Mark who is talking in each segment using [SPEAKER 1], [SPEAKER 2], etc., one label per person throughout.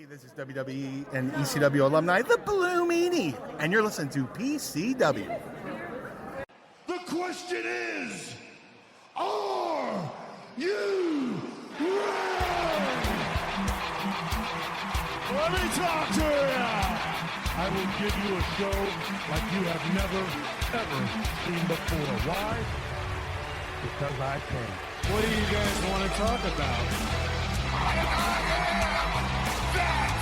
[SPEAKER 1] This is WWE and ECW alumni, the Blue Meanie, and you're listening to PCW.
[SPEAKER 2] The question is, are you ready? Let me talk to you. I will give you a show like you have never, ever seen before. Why? Because I can. What do you guys want to talk about? I am that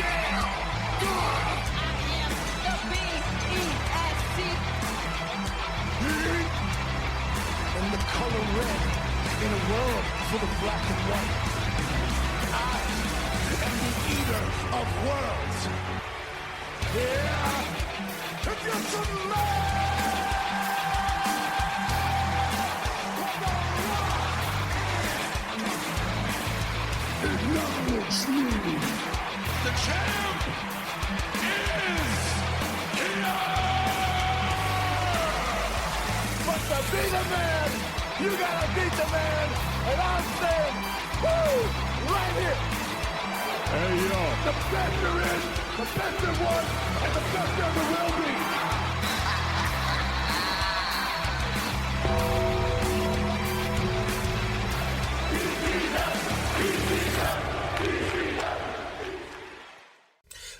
[SPEAKER 2] damn good.
[SPEAKER 3] I am the B-E-S-C.
[SPEAKER 2] And the color red in a world full of black and white. I am the eater of worlds. Yeah, if you're some man, acknowledge me. The champ is here. But to be the man, you gotta beat the man. And I'm saying, woo, right here. Hey, yo. The best there is, the best there was, and the best there ever will be.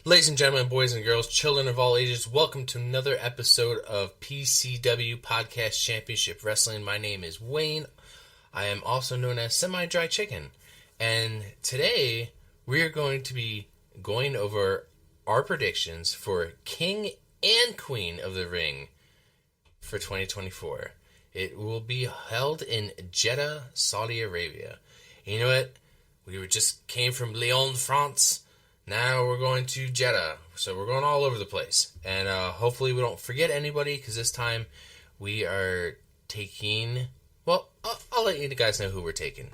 [SPEAKER 4] Ladies and gentlemen, boys and girls, children of all ages, welcome to another episode of PCW Podcast Championship Wrestling. My name is Wayne. I am also known as Semi-Dry Chicken. And today, we are going to be going over our predictions for King and Queen of the Ring for 2024. It will be held in Jeddah, Saudi Arabia. And you know what? We just came from Lyon, France. Now we're going to Jeddah, so we're going all over the place. And hopefully we don't forget anybody, because this time we are taking... Well, I'll let you guys know who we're taking.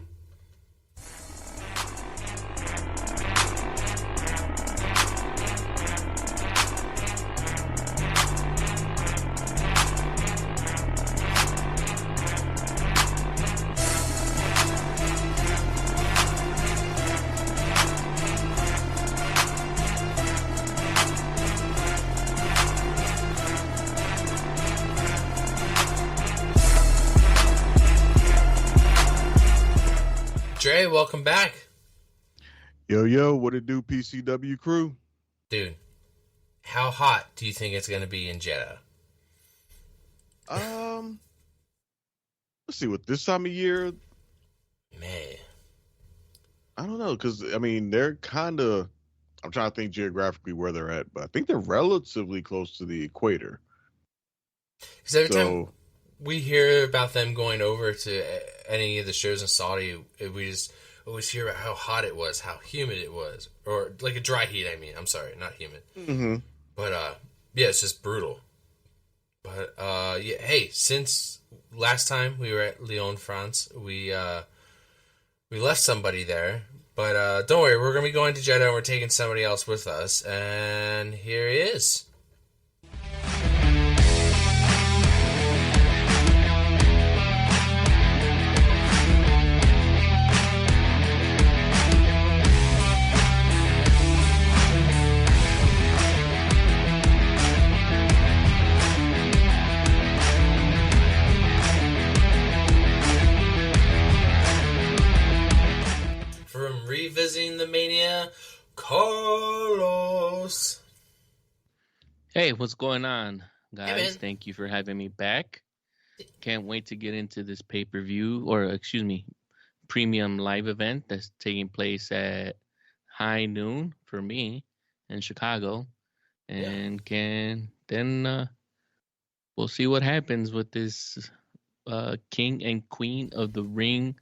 [SPEAKER 4] Dre, welcome back.
[SPEAKER 5] Yo, what it do, PCW crew?
[SPEAKER 4] Dude, how hot do you think it's going to be in Jeddah?
[SPEAKER 5] Let's see, what this time of year,
[SPEAKER 4] Man.
[SPEAKER 5] I don't know, because, I mean, they're kind of, I'm trying to think geographically where they're at, but I think they're relatively close to the equator.
[SPEAKER 4] Because every time we hear about them going over to any of the shows in Saudi, we just always hear about how hot it was, how humid it was. Or, like a dry heat, I mean. I'm sorry, not humid.
[SPEAKER 5] Mm-hmm.
[SPEAKER 4] But, yeah, it's just brutal. But, yeah, hey, since last time we were at Lyon, France, we left somebody there. But, don't worry, we're going to be going to Jeddah and we're taking somebody else with us. And here he is. Revisiting the Mania, Carlos.
[SPEAKER 6] Hey, what's going on, guys?
[SPEAKER 4] Hey,
[SPEAKER 6] thank you for having me back. Can't wait to get into this pay-per-view, or premium live event that's taking place at high noon for me in Chicago. And we'll see what happens with this King and Queen of the Ring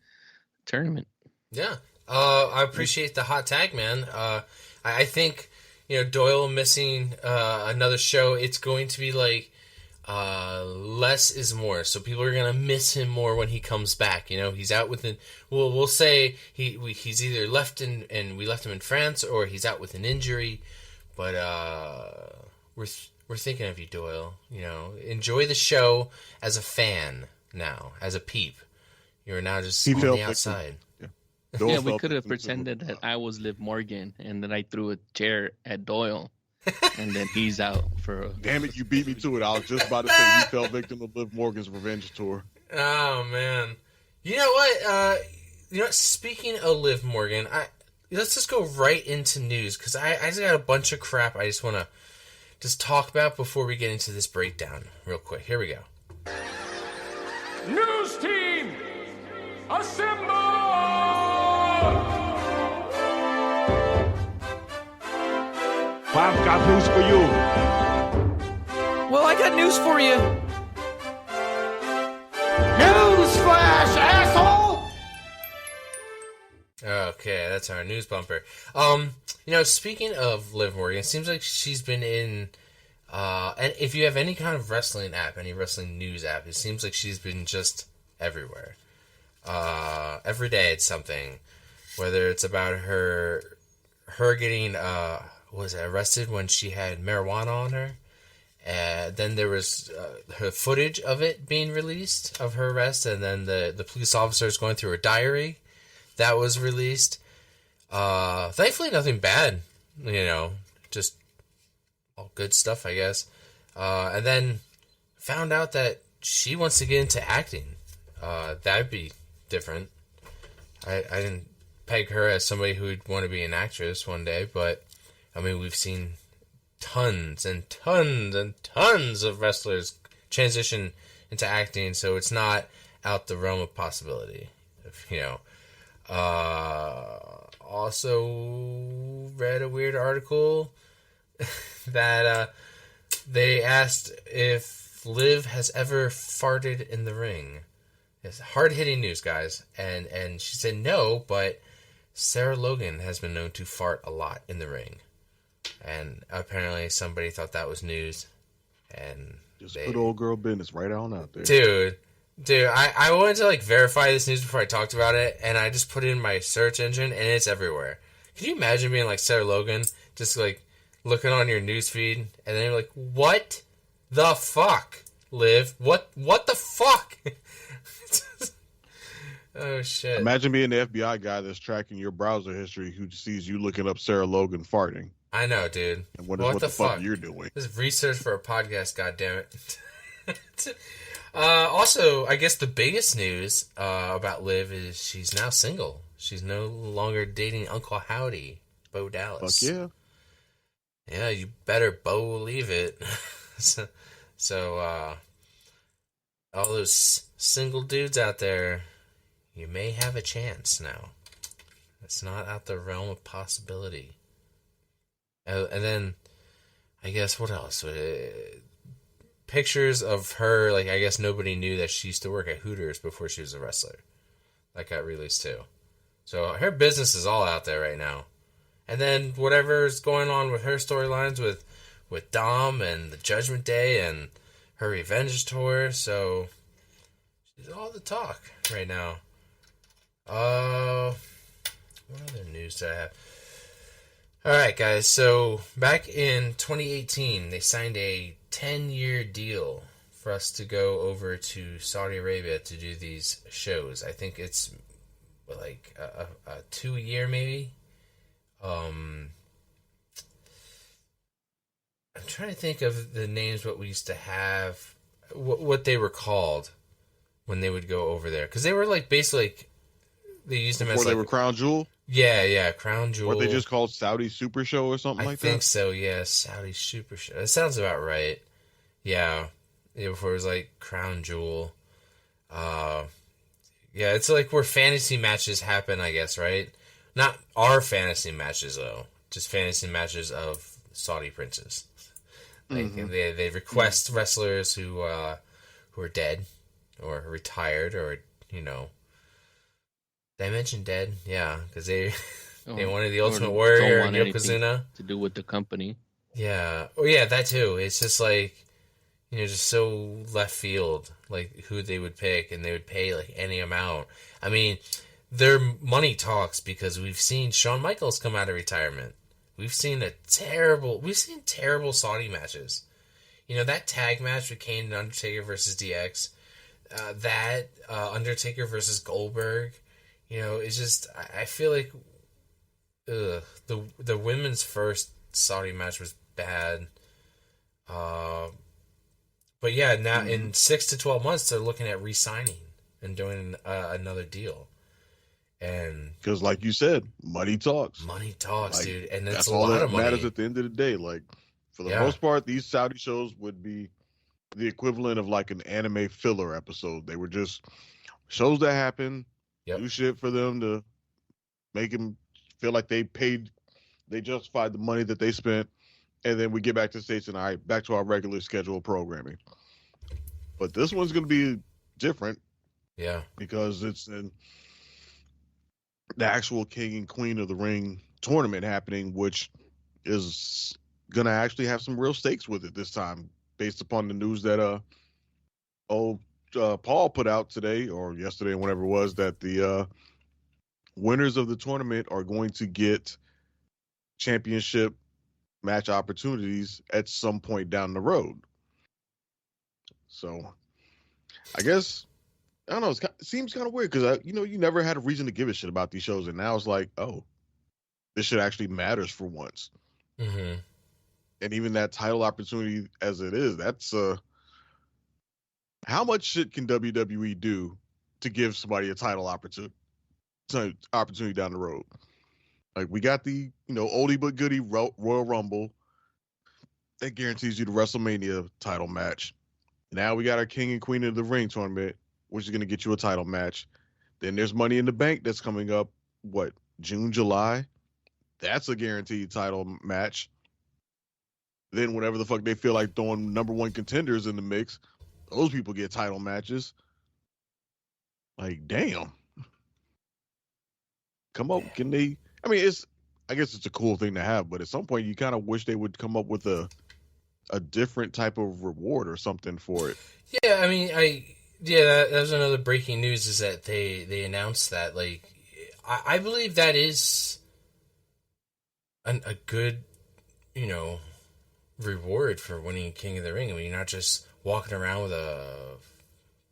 [SPEAKER 6] tournament.
[SPEAKER 4] Yeah. I appreciate the hot tag, man. I think, Doyle missing another show, it's going to be like less is more. So people are going to miss him more when he comes back. He's out with we'll say he's either left and we left him in France, or he's out with an injury. But we're thinking of you, Doyle. Enjoy the show as a fan now, as a peep. You're now just on the outside.
[SPEAKER 6] Yeah, we could have pretended that I was Liv Morgan and then I threw a chair at Doyle and then he's out for
[SPEAKER 5] Damn it, you beat me to it. I was just about to say you fell victim of Liv Morgan's revenge tour.
[SPEAKER 4] Oh man, you know what? Speaking of Liv Morgan, let's just go right into news because I just got a bunch of crap I just want to just talk about before we get into this breakdown real quick. Here we go.
[SPEAKER 2] News team, assemble! I've got news for you.
[SPEAKER 7] Well, I got news for you.
[SPEAKER 2] Newsflash, asshole!
[SPEAKER 4] Okay, that's our news bumper. Speaking of Liv Morgan, it seems like she's been in, and if you have any kind of wrestling app, any wrestling news app, it seems like she's been just everywhere. Every day it's something, whether it's about her getting, arrested when she had marijuana on her. Then there was her footage of it being released, of her arrest, and then the police officers going through her diary. That was released. Thankfully, nothing bad. Just all good stuff, I guess. And then found out that she wants to get into acting. That'd be different. I didn't peg her as somebody who would want to be an actress one day, but I mean, we've seen tons and tons and tons of wrestlers transition into acting, so it's not out the realm of possibility. Also read a weird article that they asked if Liv has ever farted in the ring. It's hard-hitting news, guys. And she said no, but Sarah Logan has been known to fart a lot in the ring. And apparently somebody thought that was news. And
[SPEAKER 5] Just put old girl business right on out there.
[SPEAKER 4] Dude, I wanted to verify this news before I talked about it, and I just put it in my search engine, and it's everywhere. Can you imagine being like Sarah Logan, just looking on your news feed, and then you're like, what the fuck, Liv? What the fuck? Oh, shit.
[SPEAKER 5] Imagine being the FBI guy that's tracking your browser history who sees you looking up Sarah Logan farting.
[SPEAKER 4] I know, dude.
[SPEAKER 5] And what the fuck you're doing.
[SPEAKER 4] This is research for a podcast, goddammit. Also, I guess the biggest news about Liv is she's now single. She's no longer dating Uncle Howdy, Bo Dallas.
[SPEAKER 5] Fuck yeah.
[SPEAKER 4] Yeah, you better believe it. So, all those single dudes out there, you may have a chance now. It's not out the realm of possibility. And then, I guess, what else? Pictures of her, I guess nobody knew that she used to work at Hooters before she was a wrestler. That got released too. So her business is all out there right now. And then whatever's going on with her storylines with Dom and the Judgment Day and her revenge tour. So she's all the talk right now. What other news do I have? Alright guys, so back in 2018, they signed a 10-year deal for us to go over to Saudi Arabia to do these shows. I think it's a 2-year maybe. I'm trying to think of the names what we used to have, what they were called when they would go over there, because they were basically they used them
[SPEAKER 5] before
[SPEAKER 4] as
[SPEAKER 5] they were Crown Jewel.
[SPEAKER 4] Yeah, Crown Jewel.
[SPEAKER 5] Were they just called Saudi Super Show or something like that?
[SPEAKER 4] I think so, yeah. Saudi Super Show. That sounds about right. Yeah, before it was Crown Jewel. Yeah, it's where fantasy matches happen, I guess, right? Not our fantasy matches, though. Just fantasy matches of Saudi princes. They request wrestlers who are dead or retired or, Did I mention dead? Yeah, because they wanted the Ultimate Warrior and Yokozuna
[SPEAKER 6] to do with the company.
[SPEAKER 4] Yeah. Oh, yeah, that too. It's just just so left field, who they would pick, and they would pay any amount. I mean, their money talks because we've seen Shawn Michaels come out of retirement. We've seen terrible Saudi matches. That tag match with Kane and Undertaker versus DX, that Undertaker versus Goldberg. You know, it's just I feel like the women's first Saudi match was bad. But yeah, now in 6 to 12 months they're looking at re-signing and doing another deal. And
[SPEAKER 5] Because, like you said, money talks.
[SPEAKER 4] money talks,
[SPEAKER 5] Like,
[SPEAKER 4] dude, and
[SPEAKER 5] that's
[SPEAKER 4] it's a
[SPEAKER 5] all
[SPEAKER 4] lot
[SPEAKER 5] that
[SPEAKER 4] of money.
[SPEAKER 5] matters at the end of the day. Like, for the
[SPEAKER 4] Yeah.
[SPEAKER 5] most part, these Saudi shows would be the equivalent of like an anime filler episode. They were just shows that happen,
[SPEAKER 4] Yep.
[SPEAKER 5] do shit for them to make them feel like they justified the money that they spent, and then we get back to the States and back to our regular scheduled programming. But this one's going to be different
[SPEAKER 4] Yeah.
[SPEAKER 5] because it's in the actual King and Queen of the Ring tournament happening, which is going to actually have some real stakes with it this time, based upon the news that Paul put out today or yesterday, whenever it was, that the winners of the tournament are going to get championship match opportunities at some point down the road. So I guess, I don't know, it seems kind of weird because you never had a reason to give a shit about these shows, and now it's like, oh, this shit actually matters for once.
[SPEAKER 4] Mm-hmm.
[SPEAKER 5] And even that title opportunity as it is, that's how much shit can WWE do to give somebody a title opportunity down the road? Like, we got the oldie but goodie Royal Rumble that guarantees you the WrestleMania title match. Now we got our King and Queen of the Ring tournament, which is going to get you a title match. Then there's Money in the Bank that's coming up, June, July? That's a guaranteed title match. Then whenever the fuck they feel like throwing number one contenders in the mix, those people get title matches. Like, damn. Come up, can they? I mean, I guess it's a cool thing to have, but at some point you kind of wish they would come up with a different type of reward or something for it.
[SPEAKER 4] Yeah, I mean, that was another breaking news, is that they announced that. Like, I believe that is a good, reward for winning King of the Ring. I mean, you're not just walking around with a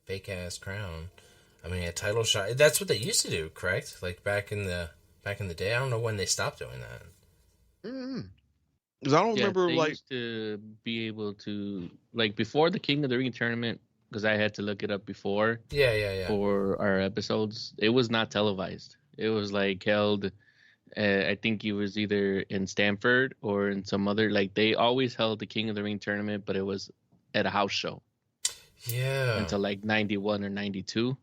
[SPEAKER 4] fake ass crown. I mean, a title shot. That's what they used to do, correct? Like back in the day. I don't know when they stopped doing that.
[SPEAKER 5] Because I don't remember,
[SPEAKER 6] they
[SPEAKER 5] like,
[SPEAKER 6] used to be able to, like, before the King of the Ring tournament, because I had to look it up before
[SPEAKER 4] Yeah.
[SPEAKER 6] for our episodes. It was not televised. It was like held. I think it was either in Stanford or in some other. Like, they always held the King of the Ring tournament, but it was at a house show.
[SPEAKER 4] Yeah.
[SPEAKER 6] Until like 91 or 92.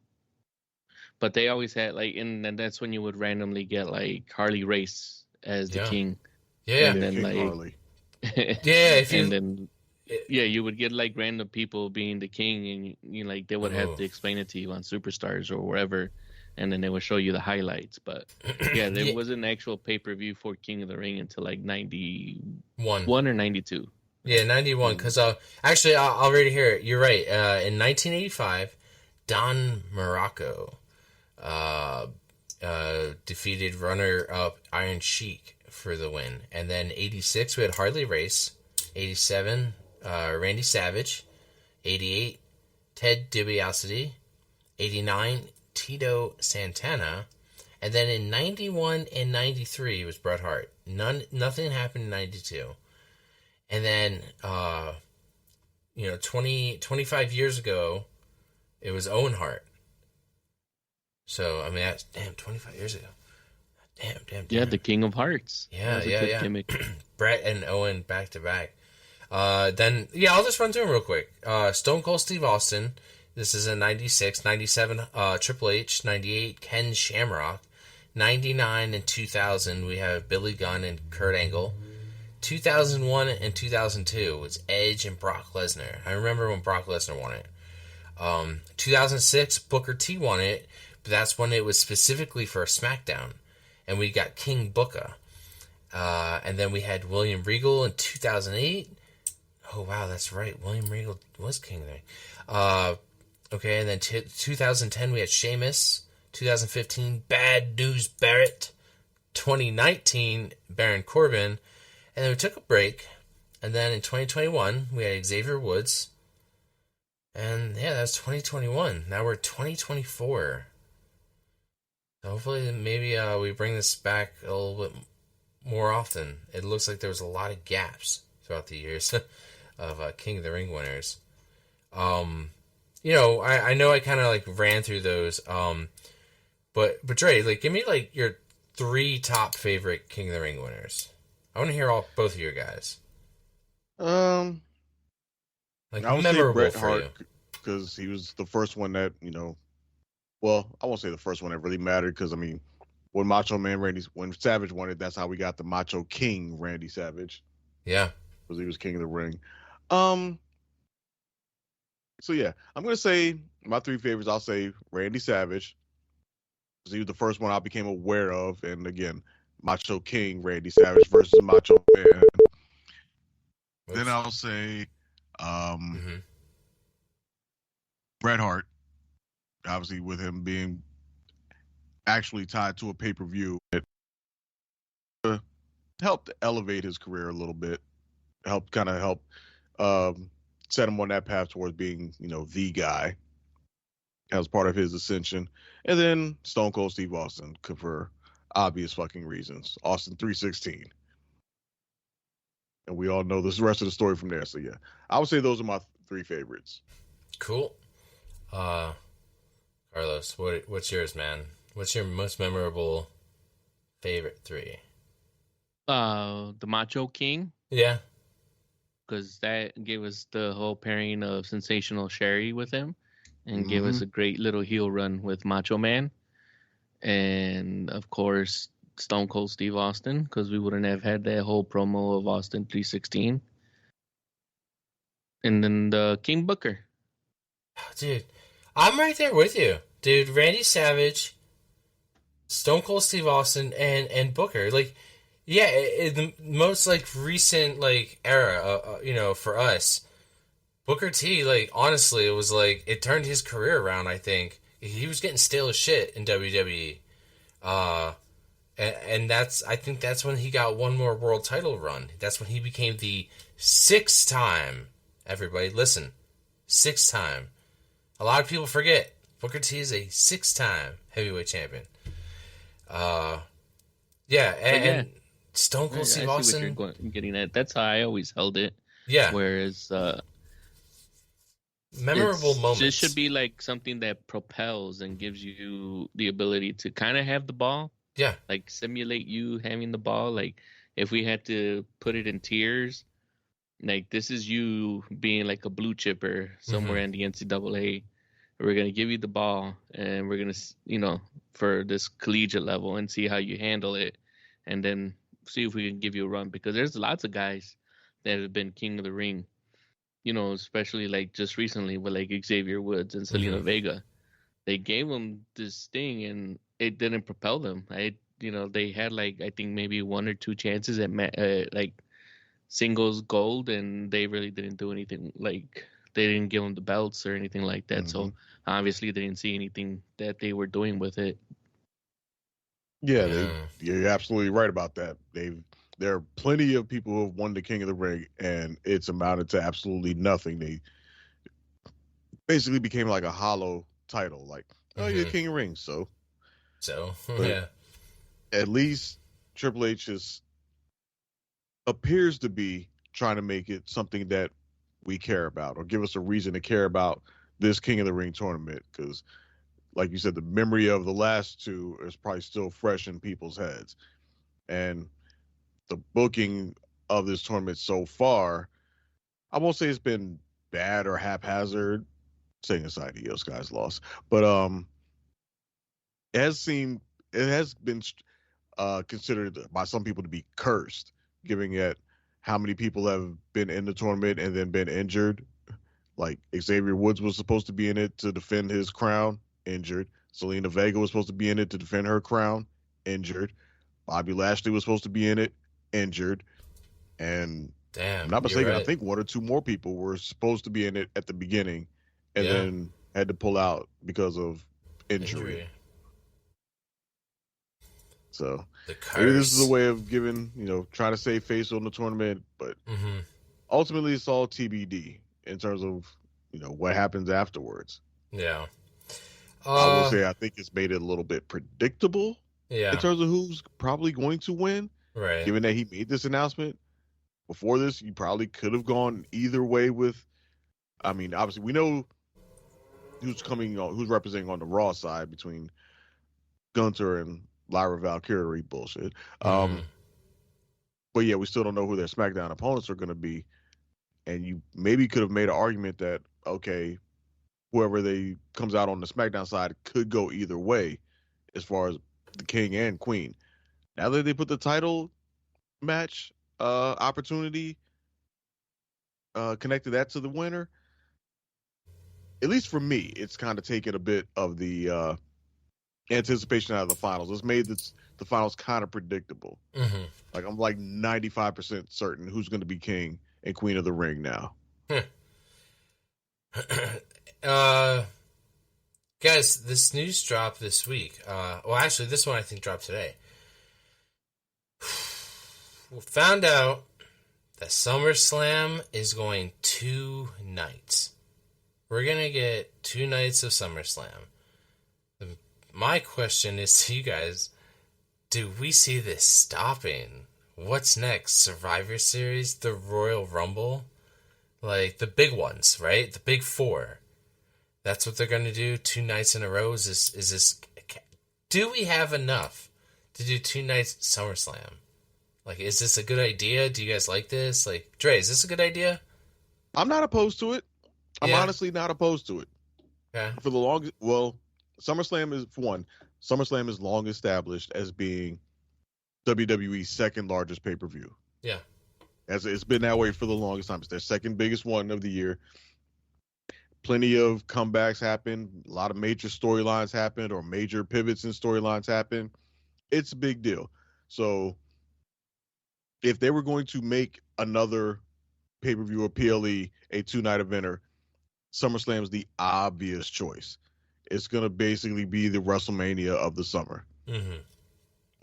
[SPEAKER 6] But they always had and that's when you would randomly get like Harley Race as the king.
[SPEAKER 4] Yeah.
[SPEAKER 6] And then
[SPEAKER 5] King
[SPEAKER 6] like
[SPEAKER 5] Harley.
[SPEAKER 6] You would get like random people being the king, and you like they would have to explain it to you on Superstars or wherever, and then they would show you the highlights. But yeah, there was an actual pay-per-view for King of the Ring until like 91 or 92.
[SPEAKER 4] Yeah, 91. Because actually, I'll read it here. You're right. In 1985, Don Morocco defeated runner-up Iron Sheik for the win. And then 86, we had Harley Race. 87, Randy Savage. 88, Ted DiBiase. 89, Tito Santana. And then in 91 and 93, it was Bret Hart. Nothing happened in 92. And then, 25 years ago, it was Owen Hart. So, I mean, that's, 25 years ago. Damn.
[SPEAKER 6] Yeah, the King of Hearts.
[SPEAKER 4] Yeah.
[SPEAKER 6] Gimmick.
[SPEAKER 4] Bret and Owen back to back. Then, I'll just run through them real quick. Stone Cold Steve Austin. This is in 96. 97, Triple H. 98, Ken Shamrock. 99 and 2000, we have Billy Gunn and Kurt Angle. 2001 and 2002 was Edge and Brock Lesnar. I remember when Brock Lesnar won it. 2006, Booker T won it, but that's when it was specifically for a SmackDown. And we got King Booker. And then we had William Regal in 2008. Oh, wow, that's right. William Regal was king there. Okay, and then 2010, we had Sheamus. 2015, Bad News Barrett. 2019, Baron Corbin. And then we took a break. And then in 2021, we had Xavier Woods. And yeah, that's 2021. Now we're 2024. Hopefully, maybe we bring this back a little bit more often. It looks like there was a lot of gaps throughout the years of King of the Ring winners. I know I kind of like ran through those. But Dre, like, give me like your 3 top favorite King of the Ring winners. I want to hear both of your guys. Like,
[SPEAKER 5] I would
[SPEAKER 4] memorable
[SPEAKER 5] say Bret
[SPEAKER 4] for
[SPEAKER 5] Hart
[SPEAKER 4] you.
[SPEAKER 5] because he was the first one that well, I won't say the first one that really mattered because when when Savage won it, that's how we got the Macho King Randy Savage
[SPEAKER 4] Yeah.
[SPEAKER 5] because he was King of the Ring. So yeah, I'm gonna say my 3 favorites. I'll say Randy Savage because he was the first one I became aware of, and again, Macho King Randy Savage versus Macho Man. Then I'll say
[SPEAKER 4] Mm-hmm.
[SPEAKER 5] Bret Hart, obviously with him being actually tied to a pay-per-view. It helped elevate his career a little bit, help set him on that path towards being, the guy as part of his ascension. And then Stone Cold Steve Austin, for obvious fucking reasons. Austin 316. And we all know the rest of the story from there. So yeah, I would say those are my 3 favorites.
[SPEAKER 4] Cool. Carlos, what's yours, man? What's your most memorable favorite 3?
[SPEAKER 6] The Macho King,
[SPEAKER 4] Yeah.
[SPEAKER 6] because that gave us the whole pairing of Sensational Sherry with him, and gave us a great little heel run with Macho Man, and of course Stone Cold Steve Austin, because we wouldn't have had that whole promo of Austin 316, and then the King Booker.
[SPEAKER 4] Dude, I'm right there with you. Dude, Randy Savage, Stone Cold Steve Austin, and Booker. Like, yeah, the most, like, recent, like, era, for us. Booker T, like, honestly, it was, like, it turned his career around, I think. He was getting stale as shit in WWE. And I think that's when he got one more world title run. That's when he became the 6th-time, everybody, listen, 6th-time. A lot of people forget Booker T is a 6-time heavyweight champion. And Stone Cold Steve Austin.
[SPEAKER 6] I see what you're getting at. That's how I always held it.
[SPEAKER 4] Yeah.
[SPEAKER 6] Whereas
[SPEAKER 4] memorable moments.
[SPEAKER 6] This should be like something that propels and gives you the ability to kind of have the ball.
[SPEAKER 4] Yeah.
[SPEAKER 6] Like simulate you having the ball. Like if we had to put it in tiers, like this is you being like a blue chipper somewhere in the NCAA. We're going to give you the ball and we're going to, for this collegiate level and see how you handle it. And then see if we can give you a run, because there's lots of guys that have been King of the Ring, especially like just recently with like Xavier Woods and Selena Vega. They gave them this thing and it didn't propel them. They had like, I think maybe 1 or 2 chances at like singles gold, and they really didn't do anything. Like they didn't give them the belts or anything like that. So obviously they didn't see anything that they were doing with it.
[SPEAKER 5] Yeah, you're absolutely right about that. There are plenty of people who have won the King of the Ring, and it's amounted to absolutely nothing. They basically became like a hollow title, like, oh, you're King of the Ring, so
[SPEAKER 4] yeah.
[SPEAKER 5] At least Triple H appears to be trying to make it something that we care about, or give us a reason to care about this King of the Ring tournament, because like you said, the memory of the last 2 is probably still fresh in people's heads. And the booking of this tournament so far, I won't say it's been bad or haphazard, setting aside the Io Sky's loss, but it has been considered by some people to be cursed, given at how many people have been in the tournament and then been injured. Like Xavier Woods was supposed to be in it to defend his crown, injured. Selena Vega was supposed to be in it to defend her crown, injured. Bobby Lashley was supposed to be in it, injured. And
[SPEAKER 4] damn,
[SPEAKER 5] I'm not mistaken,
[SPEAKER 4] right.
[SPEAKER 5] I think 1 or 2 more people were supposed to be in it at the beginning and then had to pull out because of injury. So maybe this is a way of giving, trying to save face on the tournament, but ultimately it's all TBD in terms of, what happens afterwards.
[SPEAKER 4] Yeah.
[SPEAKER 5] I will say I think it's made it a little bit predictable
[SPEAKER 4] Yeah.
[SPEAKER 5] in terms of who's probably going to win.
[SPEAKER 4] Right.
[SPEAKER 5] Given that he made this announcement before this, you probably could have gone either way with. I mean, obviously, we know who's representing on the Raw side between Gunter and Lyra Valkyrie bullshit. But yeah, we still don't know who their SmackDown opponents are going to be. And you maybe could have made an argument that, okay, whoever they comes out on the SmackDown side could go either way as far as the King and Queen. Now that they put the title match opportunity, connected that to the winner, at least for me, it's kind of taken a bit of the anticipation out of the finals. It's made the finals kind of predictable.
[SPEAKER 4] Mm-hmm.
[SPEAKER 5] Like I'm like 95% certain who's going to be King and Queen of the Ring now.
[SPEAKER 4] Guys, this news dropped this week. Well, actually, this one I think dropped today. We found out that SummerSlam is going 2 nights. We're going to get 2 nights of SummerSlam. My question is to you guys, do we see this stopping? What's next? Survivor Series? The Royal Rumble? Like, the big ones, right? The big 4. That's what they're going to do 2 nights in a row? Is this... Do we have enough to do 2 nights at SummerSlam? Like, is this a good idea? Do you guys like this? Like, Dre, is this a good idea?
[SPEAKER 5] I'm not opposed to it. I'm
[SPEAKER 4] Yeah.
[SPEAKER 5] honestly not opposed to it.
[SPEAKER 4] Yeah.
[SPEAKER 5] For the longest, well, SummerSlam is, for one, SummerSlam is long established as being WWE's second largest pay-per-view.
[SPEAKER 4] Yeah.
[SPEAKER 5] As it's been that way for the longest time. It's their second biggest one of the year. Plenty of comebacks happen. A lot of major storylines happen or major pivots in storylines happen. It's a big deal. So if they were going to make another pay-per-view or PLE a 2-night eventer, SummerSlam is the obvious choice. It's going to basically be the WrestleMania of the summer.
[SPEAKER 4] Mm-hmm.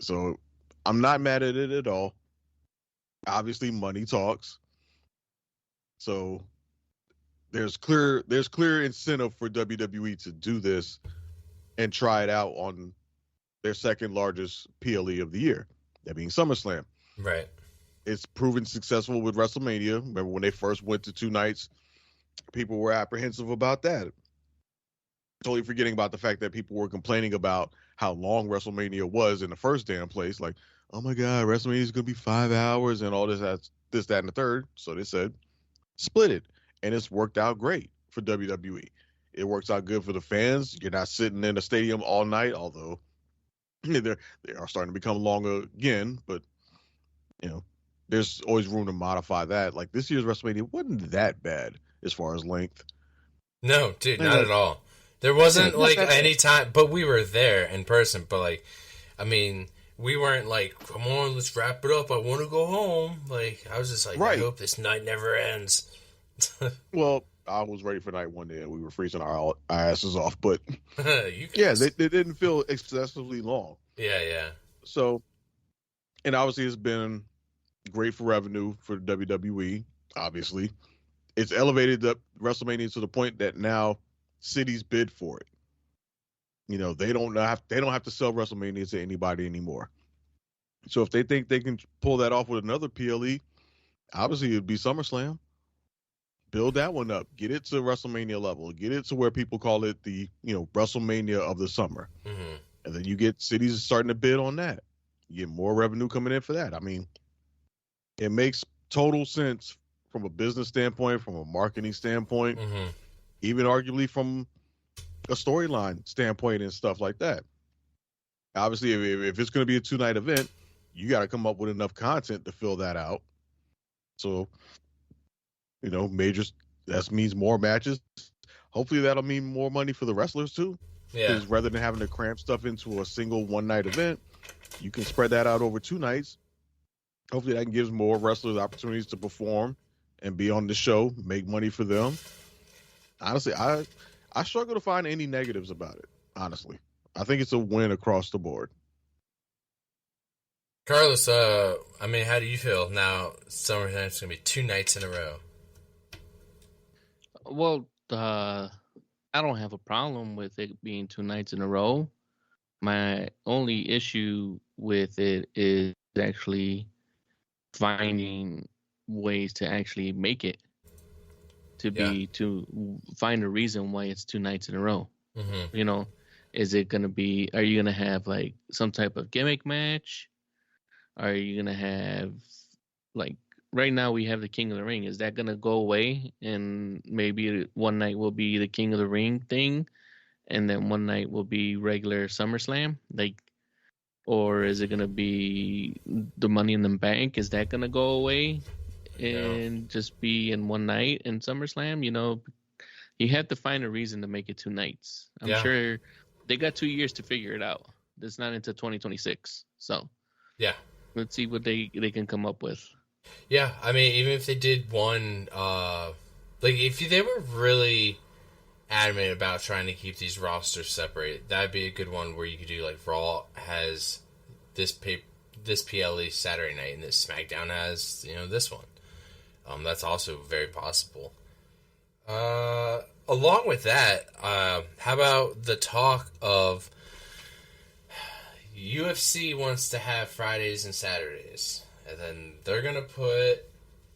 [SPEAKER 5] So I'm not mad at it at all. Obviously, money talks. So there's clear incentive for WWE to do this and try it out on their second largest PLE of the year, that being SummerSlam.
[SPEAKER 4] Right.
[SPEAKER 5] It's proven successful with WrestleMania. Remember when they first went to 2 nights, people were apprehensive about that. Totally forgetting about the fact that people were complaining about how long WrestleMania was in the first damn place. Like, oh my God, WrestleMania is going to be 5 hours and all this, that, and the third. So they said, split it. And it's worked out great for WWE. It works out good for the fans. You're not sitting in the stadium all night, although they are starting to become longer again. But, there's always room to modify that. Like this year's WrestleMania wasn't that bad as far as length.
[SPEAKER 4] No, dude, not at all. There wasn't like
[SPEAKER 5] that's
[SPEAKER 4] any time, but we were there in person. But like, I mean, we weren't like, come on, let's wrap it up. I want to go home. Like, I was just like,
[SPEAKER 5] Right.
[SPEAKER 4] I hope this night never ends.
[SPEAKER 5] Well, I was ready for night one day and we were freezing our asses off. But
[SPEAKER 4] You
[SPEAKER 5] yeah,
[SPEAKER 4] guys-
[SPEAKER 5] they didn't feel excessively long.
[SPEAKER 4] yeah.
[SPEAKER 5] So, and obviously it's been great for revenue for WWE. Obviously, it's elevated the WrestleMania to the point that now cities bid for it. They don't have to sell WrestleMania to anybody anymore. So if they think they can pull that off with another PLE, obviously it'd be SummerSlam. Build that one up. Get it to WrestleMania level. Get it to where people call it the WrestleMania of the summer.
[SPEAKER 4] Mm-hmm.
[SPEAKER 5] And then you get cities starting to bid on that. You get more revenue coming in for that. I mean, it makes total sense from a business standpoint, from a marketing standpoint,
[SPEAKER 4] Mm-hmm.
[SPEAKER 5] even arguably from a storyline standpoint and stuff like that. Obviously, if it's going to be a 2-night event, you got to come up with enough content to fill that out. So, majors, that means more matches. Hopefully that'll mean more money for the wrestlers too.
[SPEAKER 4] Yeah.
[SPEAKER 5] Because rather than having to cramp stuff into a single 1-night event, you can spread that out over 2 nights. Hopefully that gives more wrestlers opportunities to perform and be on the show, make money for them. Honestly, I struggle to find any negatives about it, honestly. I think it's a win across the board.
[SPEAKER 4] Carlos, I mean, how do you feel now? SummerSlam's gonna be 2 nights in a row.
[SPEAKER 6] Well, I don't have a problem with it being 2 nights in a row. My only issue with it is actually finding ways to actually make it to find a reason why it's 2 nights in a row.
[SPEAKER 4] Mm-hmm.
[SPEAKER 6] You know, is it going to be, are you going to have like some type of gimmick match? Are you going to have, like, right now we have the King of the Ring. Is that going to go away? And maybe one night will be the King of the Ring thing, and then one night will be regular SummerSlam? Like, or is it going to be the Money in the Bank? Is that going to go away and just be in one night in SummerSlam? You know, you have to find a reason to make it 2 nights. I'm sure they got 2 years to figure it out. It's not until 2026. So,
[SPEAKER 4] yeah.
[SPEAKER 6] Let's see what they can come up with.
[SPEAKER 4] Yeah, I mean, even if they did one, like, if they were really adamant about trying to keep these rosters separate, that'd be a good one where you could do, like, Raw has this PLE Saturday night, and this SmackDown has, you know, this one. That's also very possible. Along with that, how about the talk of UFC wants to have Fridays and Saturdays, and then they're going to put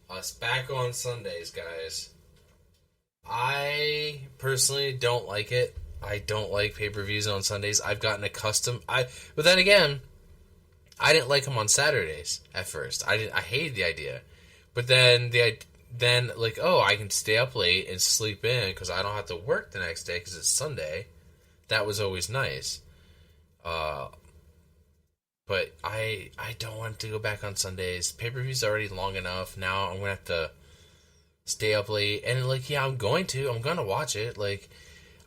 [SPEAKER 4] us back on Sundays, guys. I personally don't like it. I don't like pay-per-views on Sundays. I've gotten accustomed. But then again, I didn't like them on Saturdays at first. I hated the idea. But then like, oh, I can stay up late and sleep in because I don't have to work the next day because it's Sunday. That was always nice. But I don't want to go back on Sundays. Pay-per-view's already long enough. Now I'm going to have to stay up late. And, like, yeah, I'm going to watch it. Like,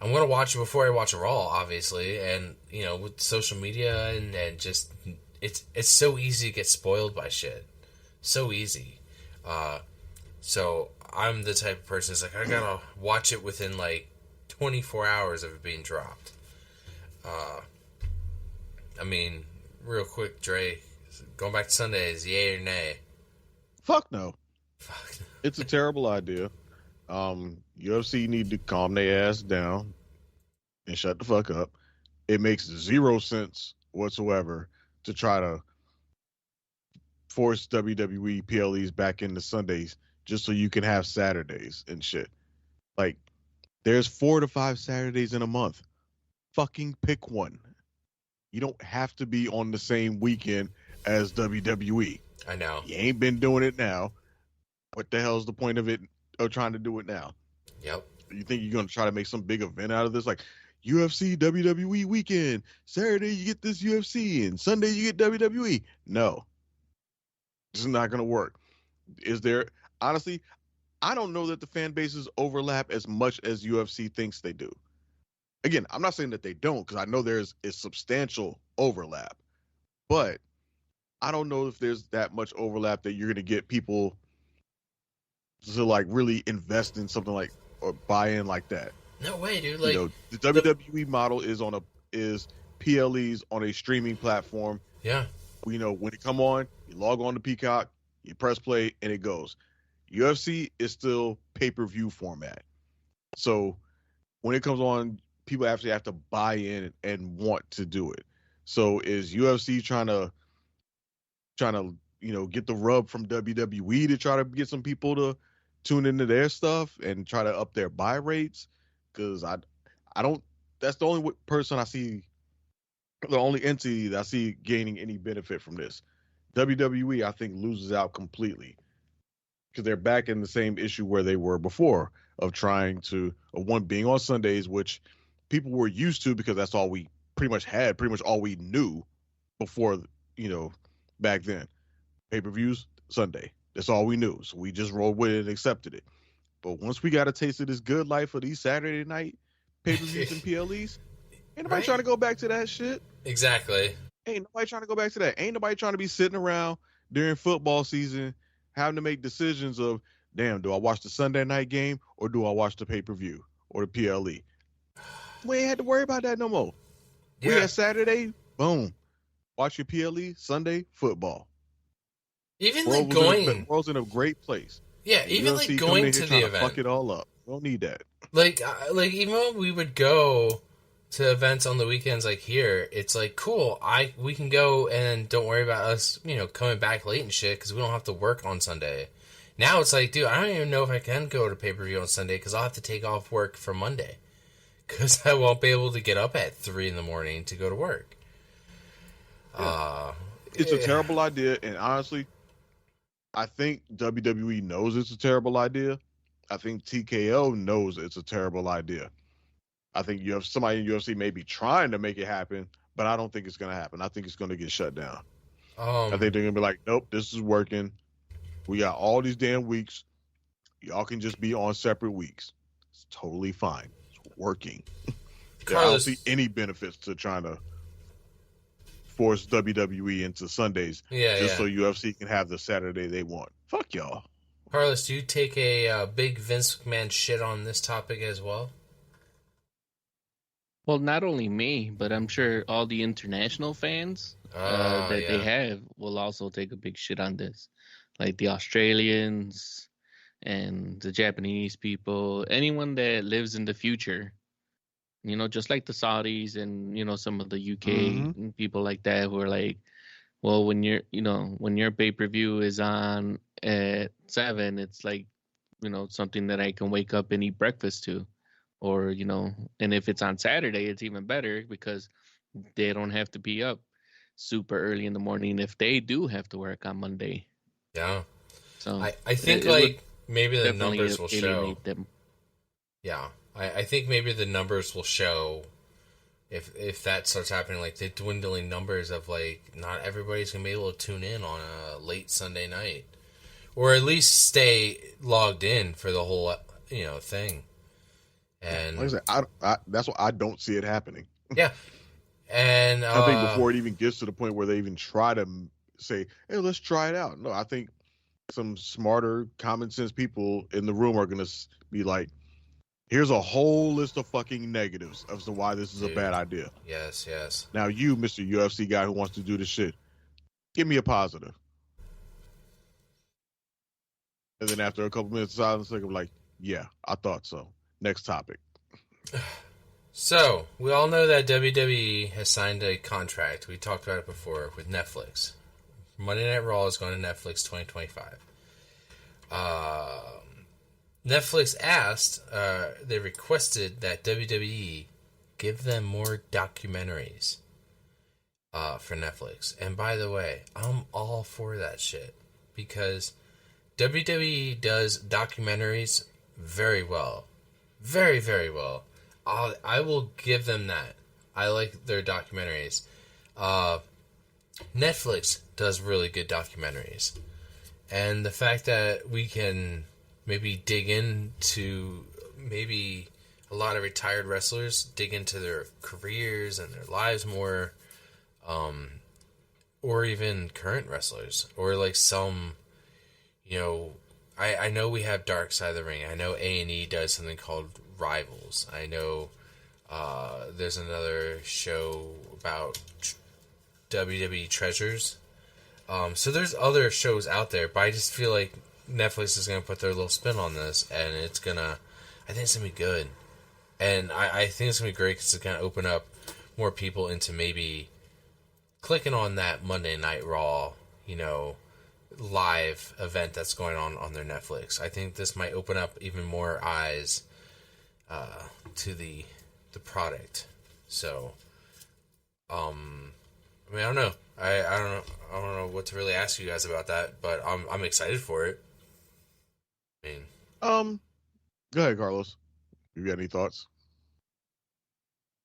[SPEAKER 4] I'm going to watch it before I watch Raw, obviously. And, you know, with social media and just, it's so easy to get spoiled by shit. So easy. So I'm the type of person that's like, I got to watch it within, like, 24 hours of it being dropped. I mean, real quick, Dre, going back to Sundays, yay or nay?
[SPEAKER 5] Fuck no.
[SPEAKER 4] Fuck.
[SPEAKER 5] It's a terrible idea. UFC need to calm their ass down and shut the fuck up. It makes zero sense whatsoever to try to force WWE PLEs back into Sundays just so you can have Saturdays and shit. Like, there's 4 to 5 Saturdays in a month. Fucking pick one. You don't have to be on the same weekend as WWE.
[SPEAKER 4] I know.
[SPEAKER 5] You ain't been doing it now. What the hell's the point of it, of trying to do it now?
[SPEAKER 4] Yep.
[SPEAKER 5] You think you're going to try to make some big event out of this? Like, UFC, WWE weekend. Saturday you get this UFC, and Sunday you get WWE. No. This is not going to work. Is there... Honestly, I don't know that the fan bases overlap as much as UFC thinks they do. Again, I'm not saying that they don't, because I know there's a substantial overlap. But I don't know if there's that much overlap that you're going to get people to, like, really invest in something like, or buy in like that.
[SPEAKER 4] No way, dude. Like,
[SPEAKER 5] you know, the WWE model is PLEs on a streaming platform.
[SPEAKER 4] Yeah.
[SPEAKER 5] You know, when it come on, you log on to Peacock, you press play, and it goes. UFC is still pay-per-view format. So when it comes on, people actually have to buy in and want to do it. So is UFC trying to you know, get the rub from WWE to try to get some people to tune into their stuff and try to up their buy rates? Because I don't. That's the only person I see, the only entity that I see gaining any benefit from this. WWE, I think, loses out completely because they're back in the same issue where they were before of trying to one being on Sundays, which people were used to because that's all we pretty much had, pretty much all we knew before, you know, back then. Pay-per-views, Sunday. That's all we knew. So we just rolled with it and accepted it. But once we got a taste of this good life of these Saturday night pay-per-views and PLEs, ain't nobody trying to go back to that shit.
[SPEAKER 4] Exactly.
[SPEAKER 5] Ain't nobody trying to go back to that. Ain't nobody trying to be sitting around during football season having to make decisions of, damn, do I watch the Sunday night game or do I watch the pay-per-view or the PLE? We ain't had to worry about that no more.
[SPEAKER 4] Yeah.
[SPEAKER 5] We had Saturday, boom. Watch your PLE, Sunday, football.
[SPEAKER 4] Even like going...
[SPEAKER 5] The world's in a great place.
[SPEAKER 4] Yeah, even like going to the event.
[SPEAKER 5] Fuck it all up. We don't need that.
[SPEAKER 4] like even when we would go to events on the weekends, like here, it's like cool. We can go and don't worry about us, coming back late and shit because we don't have to work on Sunday. Now it's like, dude, I don't even know if I can go to pay-per-view on Sunday because I'll have to take off work for Monday because I won't be able to get up at 3 in the morning to go to work.
[SPEAKER 5] It's a terrible idea, and honestly, I think WWE knows it's a terrible idea. I think TKO knows it's a terrible idea. I think you have somebody in UFC maybe trying to make it happen, but I don't think it's going to happen. I think it's going to get shut down. I think they're going to be like, nope, this is working. We got all these damn weeks. Y'all can just be on separate weeks. It's totally fine. It's working. I don't see any benefits to trying to force WWE into Sundays so UFC can have the Saturday they want. Fuck y'all.
[SPEAKER 4] Carlos, do you take a big Vince McMahon shit on this topic as well?
[SPEAKER 6] Well, not only me, but I'm sure all the international fans they have will also take a big shit on this. Like the Australians and the Japanese people, anyone that lives in the future, just like the Saudis and, some of the UK and people like that who are like, well, when your pay-per-view is on at 7, it's like, something that I can wake up and eat breakfast to. Or, and if it's on Saturday, it's even better because they don't have to be up super early in the morning if they do have to work on Monday.
[SPEAKER 4] Yeah.
[SPEAKER 6] So
[SPEAKER 4] I think maybe the numbers will show. Them. Yeah. I think maybe the numbers will show if that starts happening, like the dwindling numbers of like not everybody's gonna be able to tune in on a late Sunday night. Or at least stay logged in for the whole thing. And
[SPEAKER 5] like I said, that's why I don't see it happening.
[SPEAKER 4] Yeah. And
[SPEAKER 5] I think before it even gets to the point where they even try to say, hey, let's try it out. No, I think some smarter, common sense people in the room are going to be like, here's a whole list of fucking negatives as to why this is a bad idea.
[SPEAKER 4] Yes.
[SPEAKER 5] Now you, Mr. UFC guy who wants to do this shit, give me a positive. And then after a couple minutes of silence, I'm like, yeah, I thought so. Next topic.
[SPEAKER 4] So, we all know that WWE has signed a contract. We talked about it before with Netflix. Monday Night Raw is going to Netflix 2025. Netflix asked, they requested that WWE give them more documentaries for Netflix. And by the way, I'm all for that shit. Because WWE does documentaries very well. Very, very well. I will give them that. I like their documentaries. Netflix does really good documentaries. And the fact that we can maybe dig into maybe a lot of retired wrestlers, dig into their careers and their lives more, or even current wrestlers, or like some, I know we have Dark Side of the Ring. I know A&E does something called Rivals. I know there's another show about WWE Treasures. So there's other shows out there, but I just feel like Netflix is going to put their little spin on this, and I think it's going to be good. And I think it's going to be great because it's going to open up more people into maybe clicking on that Monday Night Raw, live event that's going on their Netflix. I think this might open up even more eyes to the product. So, I don't know. I don't know what to really ask you guys about that, but I'm excited for it.
[SPEAKER 5] Go ahead, Carlos. You got any thoughts?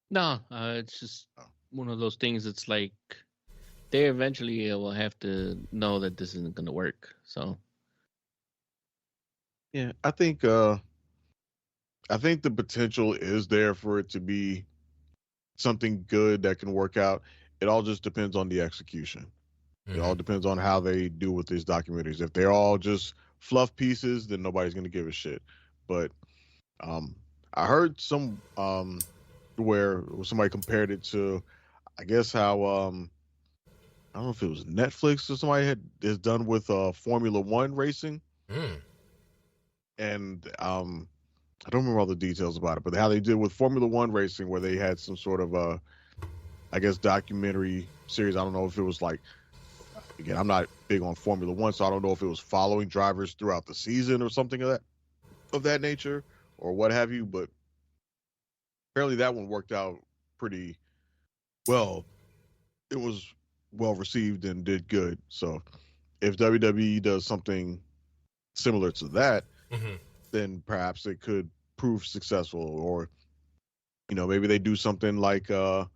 [SPEAKER 6] No, it's just one of those things. It's like they eventually will have to know that this isn't going to work. So,
[SPEAKER 5] yeah, I think the potential is there for it to be something good that can work out. It all just depends on the execution. Mm-hmm. It all depends on how they do with these documentaries. If they're all just fluff pieces, then nobody's going to give a shit. But I heard some where somebody compared it to, I guess how I don't know if it was Netflix or somebody is done with Formula One racing, and I don't remember all the details about it, but how they did with Formula One racing, where they had some sort of I guess documentary series. I don't know if it was like, again, I'm not big on Formula One, so I don't know if it was following drivers throughout the season or something of that nature or what have you. But apparently that one worked out pretty well. It was well received and did good. So if WWE does something similar to that, then perhaps it could prove successful. Or, maybe they do something like how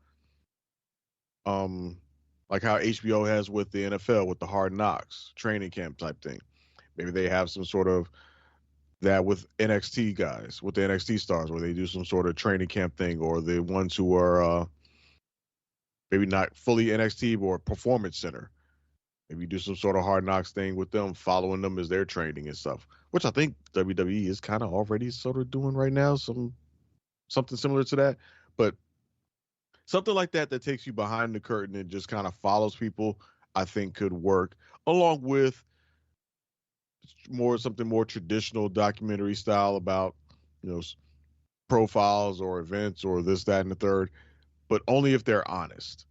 [SPEAKER 5] HBO has with the NFL with the Hard Knocks training camp type thing. Maybe they have some sort of that with NXT guys, with the NXT stars, where they do some sort of training camp thing, or the ones who are maybe not fully NXT or Performance Center. Maybe do some sort of Hard Knocks thing with them, following them as they're training and stuff, which I think WWE is kind of already sort of doing right now, something similar to that. But something like that takes you behind the curtain and just kind of follows people, I think could work, along with something more traditional documentary style about, profiles or events or this, that, and the third, but only if they're honest.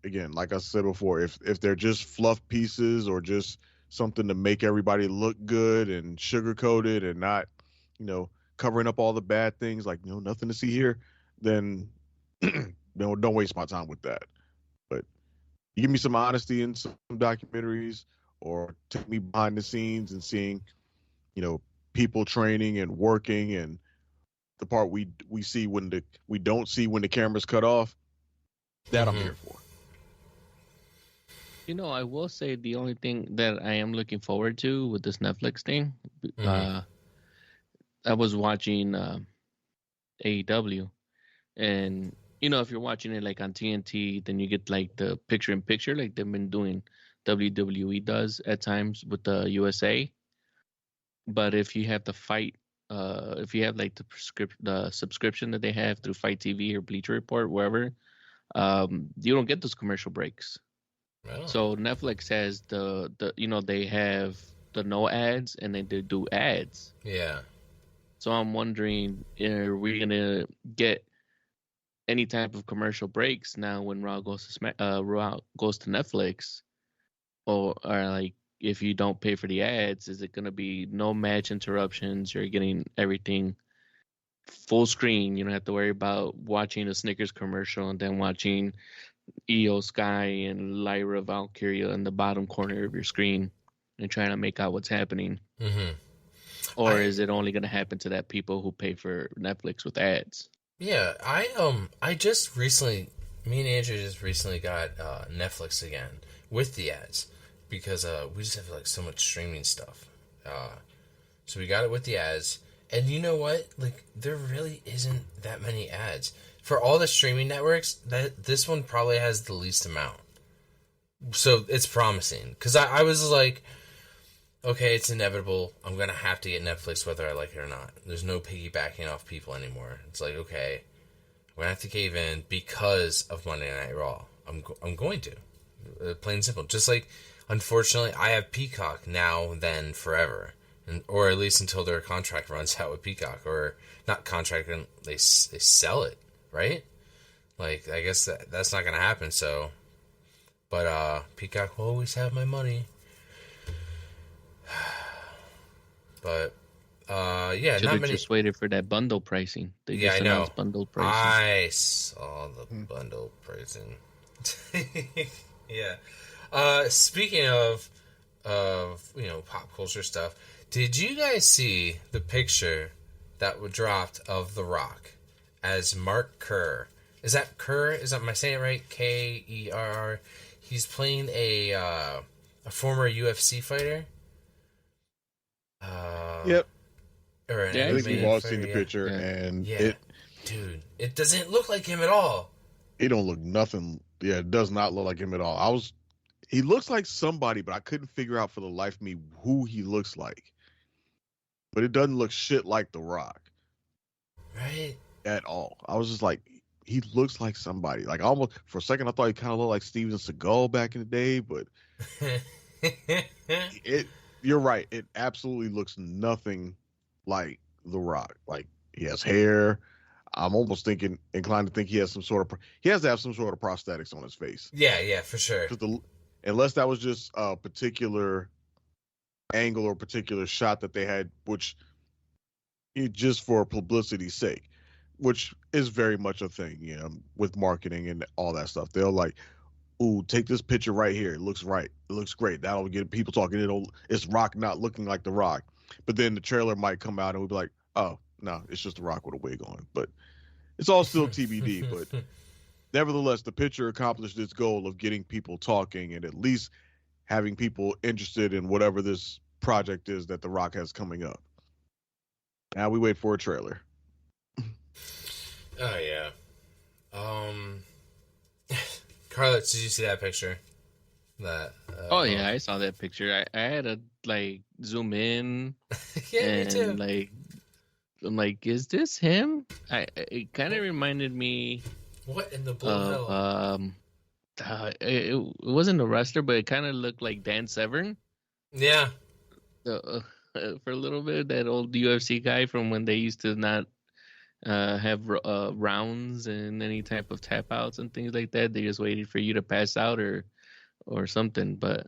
[SPEAKER 5] Again, like I said before, if they're just fluff pieces or just something to make everybody look good and sugar-coated and not, covering up all the bad things, like, nothing to see here, then don't waste my time with that. But you give me some honesty in some documentaries, or take me behind the scenes and seeing, people training and working, and the part we see we don't see when the camera's cut off, that I'm here for.
[SPEAKER 6] I will say the only thing that I am looking forward to with this Netflix thing, I was watching AEW, and if you're watching it like on TNT, then you get like the picture-in-picture, like they've been doing, WWE does at times with the USA. But if you have the fight, if you have like the subscription that they have through Fight TV or Bleacher Report, wherever, you don't get those commercial breaks.
[SPEAKER 4] Oh.
[SPEAKER 6] So Netflix has the they have the no ads, and then they do ads.
[SPEAKER 4] Yeah.
[SPEAKER 6] So I'm wondering, are we gonna get any type of commercial breaks now when Raw goes to Netflix, or like if you don't pay for the ads, is it gonna be no match interruptions? You're getting everything full screen. You don't have to worry about watching a Snickers commercial and then watching Io Sky and Lyra Valkyria in the bottom corner of your screen and trying to make out what's happening. Or is it only going to happen to that people who pay for Netflix with ads?
[SPEAKER 4] Yeah, I just recently, me and Andrew just recently got Netflix again with the ads, because we just have like so much streaming stuff. So we got it with the ads, and you know what? Like, there really isn't that many ads for all the streaming networks. That this one probably has the least amount, so it's promising. Because I was like, okay, it's inevitable. I'm going to have to get Netflix whether I like it or not. There's no piggybacking off people anymore. It's like, okay, I'm going to have to cave in because of Monday Night Raw. I'm going to. Plain and simple. Just like, unfortunately, I have Peacock now, then, forever. Or at least until their contract runs out with Peacock. Or, not contract, they sell it, right? Like, I guess that's not going to happen, so. But, Peacock will always have my money. But yeah,
[SPEAKER 6] Should
[SPEAKER 4] not
[SPEAKER 6] have
[SPEAKER 4] many.
[SPEAKER 6] just waited for that bundle pricing. They
[SPEAKER 4] Yeah,
[SPEAKER 6] just
[SPEAKER 4] I know.
[SPEAKER 6] announced bundle pricing.
[SPEAKER 4] I saw the bundle pricing. Yeah. Speaking of pop culture stuff, did you guys see the picture that was dropped of The Rock as Mark Kerr? Is that Kerr? Am I saying it right? Kerr. He's playing a former UFC fighter.
[SPEAKER 5] Yep.
[SPEAKER 4] Or an
[SPEAKER 5] I think we've
[SPEAKER 4] MMA
[SPEAKER 5] all
[SPEAKER 4] fighter,
[SPEAKER 5] seen the
[SPEAKER 4] yeah.
[SPEAKER 5] picture, and
[SPEAKER 4] Yeah. Dude, it doesn't look like him at all.
[SPEAKER 5] it don't look nothing. Yeah, it does not look like him at all. He looks like somebody, but I couldn't figure out for the life of me who he looks like. But it doesn't look shit like The Rock.
[SPEAKER 4] Right?
[SPEAKER 5] At all. I was just like, he looks like somebody. Like, almost for a second, I thought he kind of looked like Steven Seagal back in the day, but you're right. It absolutely looks nothing like The Rock. Like he has hair. I'm almost inclined to think he has he has to have some sort of prosthetics on his face.
[SPEAKER 4] Yeah, for sure.
[SPEAKER 5] Unless that was just a particular angle or particular shot that they had, which just for publicity's sake, which is very much a thing, with marketing and all that stuff. They'll like, ooh, take this picture right here. It looks right. It looks great. That'll get people talking. It's Rock not looking like The Rock. But then the trailer might come out and we'll be like, oh, no, it's just The Rock with a wig on. But it's all still TBD. But nevertheless, the picture accomplished its goal of getting people talking and at least having people interested in whatever this project is that The Rock has coming up. Now we wait for a trailer.
[SPEAKER 4] Oh, yeah. Carlos, did you see that picture?
[SPEAKER 6] Oh yeah, I saw that picture. I had to like zoom in.
[SPEAKER 4] Yeah,
[SPEAKER 6] and,
[SPEAKER 4] me too.
[SPEAKER 6] Like, I'm like, is this him? It kind of reminded me
[SPEAKER 4] What in the blue
[SPEAKER 6] of
[SPEAKER 4] hell?
[SPEAKER 6] it wasn't a wrestler, but it kind of looked like Dan Severn.
[SPEAKER 4] Yeah.
[SPEAKER 6] For a little bit, that old UFC guy from when they used to not have rounds and any type of tap outs and things like that. They just waited for you to pass out or something. But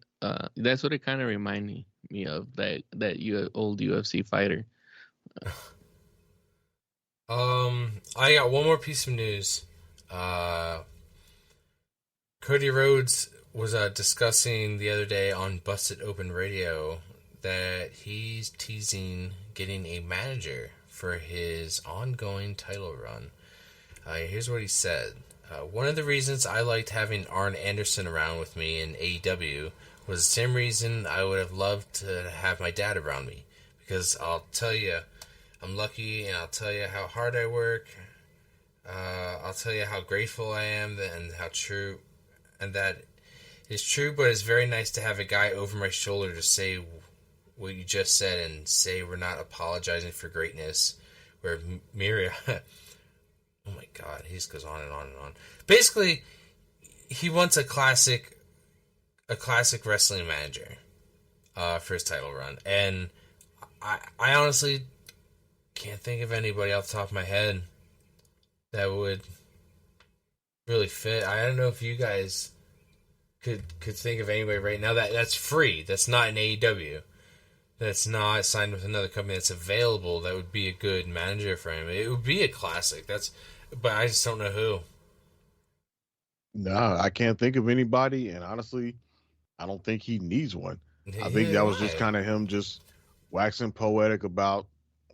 [SPEAKER 6] that's what it kind of reminded me of, that old UFC fighter.
[SPEAKER 4] I got one more piece of news. Cody Rhodes was discussing the other day on Busted Open Radio that he's teasing getting a manager for his ongoing title run. Here's what he said. One of the reasons I liked having Arn Anderson around with me in AEW was the same reason I would have loved to have my dad around me. Because I'll tell you, I'm lucky, and I'll tell you how hard I work. I'll tell you how grateful I am and how true, and that is true, but it's very nice to have a guy over my shoulder to say what you just said and say we're not apologizing for greatness. Where Miria, oh my god, he just goes on and on and on. Basically, he wants a classic wrestling manager for his title run, and I honestly can't think of anybody off the top of my head that would really fit. I don't know if you guys could think of anybody right now that's free, that's not an AEW, that's not signed with another company, that's available, that would be a good manager for him. It would be a classic. But I just don't know who.
[SPEAKER 5] No, I can't think of anybody, and honestly, I don't think he needs one. I think that was just kind of him just waxing poetic about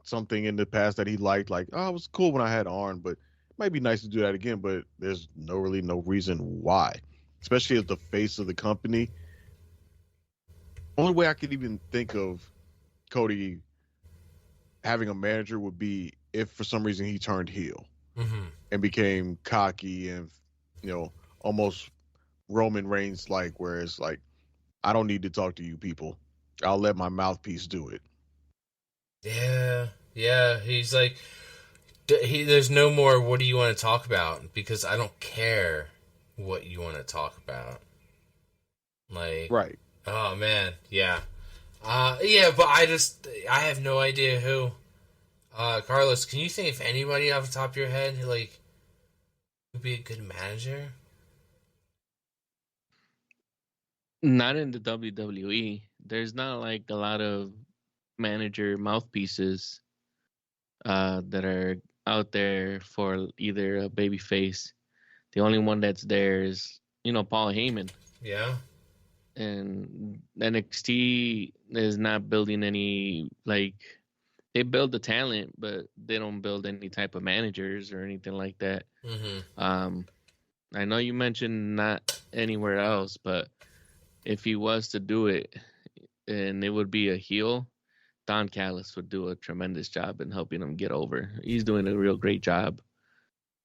[SPEAKER 5] something in the past that he liked. Like, oh, it was cool when I had Arn, but it might be nice to do that again. But there's no reason why, especially as the face of the company. Only way I could even think of Cody having a manager would be if for some reason he turned heel and became cocky and, almost Roman Reigns like, where it's like, I don't need to talk to you people. I'll let my mouthpiece do it.
[SPEAKER 4] Yeah. He's like, there's no more, what do you want to talk about? Because I don't care what you want to talk about. Like,
[SPEAKER 5] right.
[SPEAKER 4] Oh, man. Yeah. Yeah, but I have no idea who. Carlos, can you think of anybody off the top of your head who, like, would be a good manager?
[SPEAKER 6] Not in the WWE. There's not like a lot of manager mouthpieces that are out there for either a babyface. The only one that's there is, Paul Heyman.
[SPEAKER 4] Yeah.
[SPEAKER 6] And NXT is not building any, like, they build the talent, but they don't build any type of managers or anything like that. I know you mentioned not anywhere else, but if he was to do it and it would be a heel, Don Callis would do a tremendous job in helping him get over. He's doing a real great job.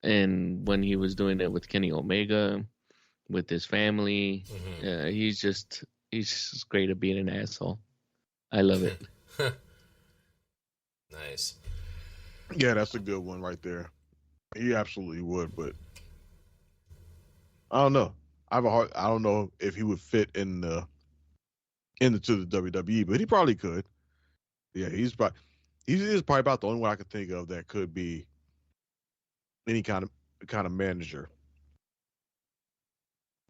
[SPEAKER 6] And when he was doing it with Kenny Omega, with his family, he's just great at being an asshole. I love it.
[SPEAKER 4] Nice.
[SPEAKER 5] Yeah, that's a good one right there. He absolutely would, but I don't know. I don't know if he would fit into the WWE, but he probably could. Yeah, he's probably. He's probably about the only one I could think of that could be any kind of manager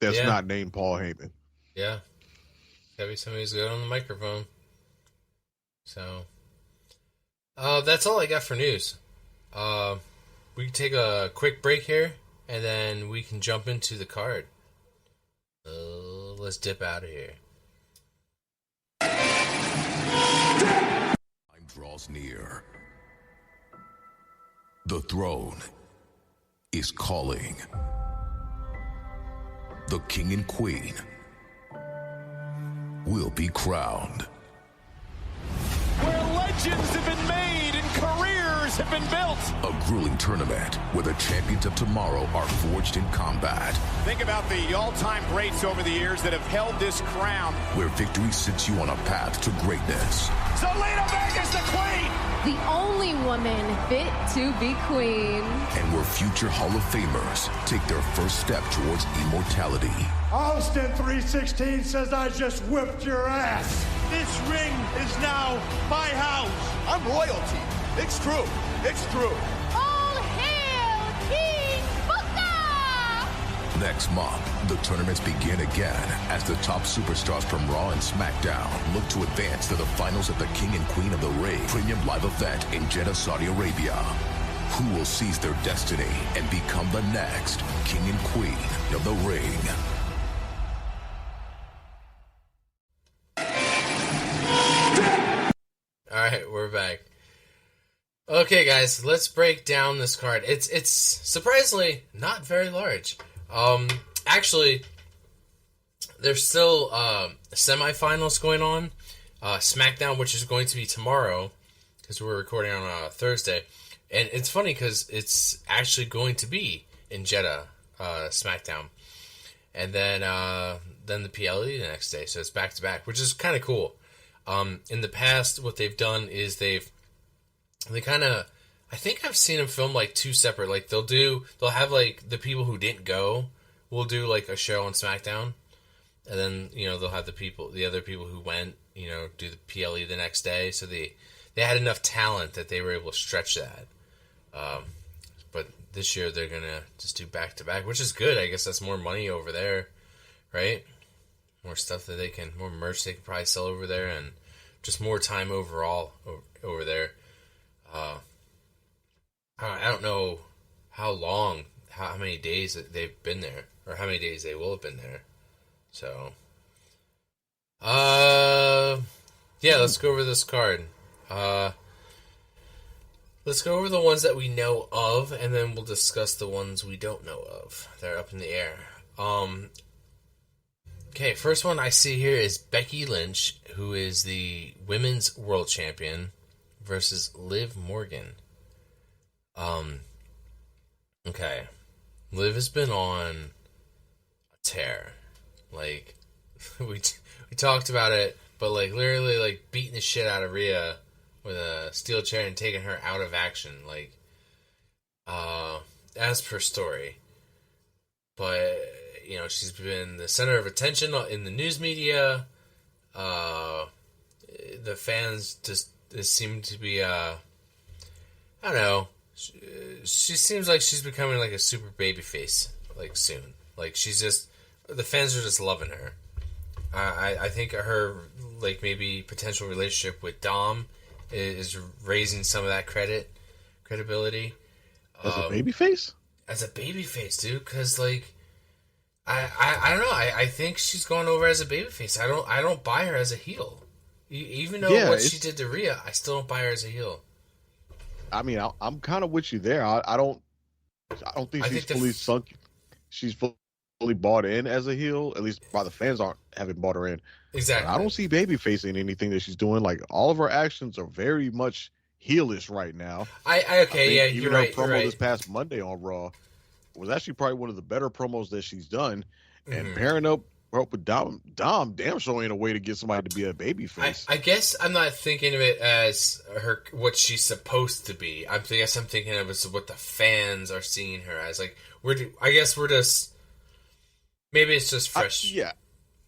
[SPEAKER 5] that's
[SPEAKER 4] Yeah.
[SPEAKER 5] not named Paul Heyman.
[SPEAKER 4] Yeah. Gotta be somebody who's good on the microphone. So, that's all I got for news. We can take a quick break here, and then we can jump into the card. Let's dip out of here.
[SPEAKER 8] Time draws near. The throne is calling. The king and queen will be crowned.
[SPEAKER 9] Where legends have been made and careers have been built.
[SPEAKER 8] A grueling tournament where the champions of tomorrow are forged in combat.
[SPEAKER 9] Think about the all-time greats over the years that have held this crown.
[SPEAKER 8] Where victory sets you on a path to greatness.
[SPEAKER 9] Zelina Vega's the queen!
[SPEAKER 3] The only woman fit to be queen.
[SPEAKER 8] And where future Hall of Famers take their first step towards immortality.
[SPEAKER 2] Austin 316 says I just whipped your ass.
[SPEAKER 9] This ring is now my house. I'm royalty. It's true. It's true.
[SPEAKER 3] All hail King Booker!
[SPEAKER 8] Next month, the tournaments begin again as the top superstars from Raw and SmackDown look to advance to the finals of the King and Queen of the Ring premium live event in Jeddah, Saudi Arabia. Who will seize their destiny and become the next King and Queen of the Ring?
[SPEAKER 4] Alright, we're back. Okay, guys, let's break down this card. It's surprisingly not very large. Actually, there's still semifinals going on. SmackDown, which is going to be tomorrow, because we're recording on Thursday. And it's funny because it's actually going to be in Jeddah, SmackDown. And then the PLE the next day, so it's back to back, which is kind of cool. In the past, what they've done is they kind of, I think I've seen them film like two separate, like they'll have like the people who didn't go will do like a show on SmackDown, and then, you know, they'll have the other people who went, you know, do the PLE the next day. So they had enough talent that they were able to stretch that. But this year they're gonna just do back to back, which is good. I guess that's more money over there, right? More stuff that more merch they can probably sell over there, and just more time overall over there. I don't know how many days that they've been there, or how many days they will have been there. So, yeah, let's go over this card. Let's go over the ones that we know of, and then we'll discuss the ones we don't know of. They're up in the air. Okay, first one I see here is Becky Lynch, who is the Women's World Champion, versus Liv Morgan. Okay. Liv has been on a tear. Like, we talked about it, but like literally like beating the shit out of Rhea with a steel chair and taking her out of action, like, as per story. But, you know, she's been the center of attention in the news media. The fans just seem to be, I don't know. She seems like she's becoming like a super babyface, like, soon. Like, the fans are just loving her. I think her, like, maybe potential relationship with Dom is raising some of that credibility.
[SPEAKER 5] As a babyface?
[SPEAKER 4] As a babyface, dude, because, like, I don't know. I think she's going over as a babyface. I don't buy her as a heel. Even though what she did to Rhea, I still don't buy her as a heel.
[SPEAKER 5] I mean, I'm kind of with you there. I don't think she's fully sunk. She's fully bought in as a heel. At least by the fans haven't bought her in.
[SPEAKER 4] Exactly.
[SPEAKER 5] I don't see babyface in anything that she's doing. Like, all of her actions are very much heelish right now.
[SPEAKER 4] You're right.
[SPEAKER 5] Even her promo this past Monday on Raw was actually probably one of the better promos that she's done. And pairing up with Dom, damn sure ain't a way to get somebody to be a babyface.
[SPEAKER 4] I guess I'm not thinking of it as what she's supposed to be. I guess I'm thinking of it as what the fans are seeing her as. Like, maybe it's just fresh.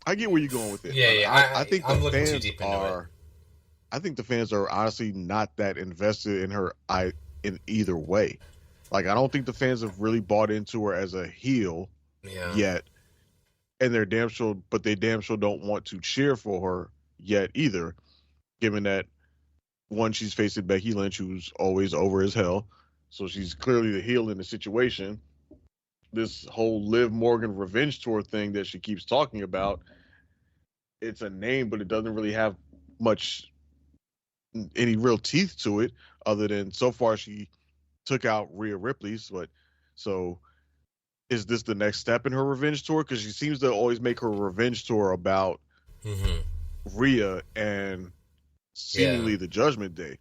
[SPEAKER 5] I get where you're going with it.
[SPEAKER 4] Yeah.
[SPEAKER 5] I think the fans I think the fans are honestly not that invested in her in either way. Like, I don't think the fans have really bought into her as a heel yet, and they damn sure don't want to cheer for her yet either, given that one, she's facing Becky Lynch, who's always over as hell, so she's clearly the heel in the situation. This whole Liv Morgan revenge tour thing that she keeps talking about, it's a name, but it doesn't really have any real teeth to it, other than so far she took out Rhea Ripley's. But so is this the next step in her revenge tour? Because she seems to always make her revenge tour about Rhea and seemingly the Judgment Day.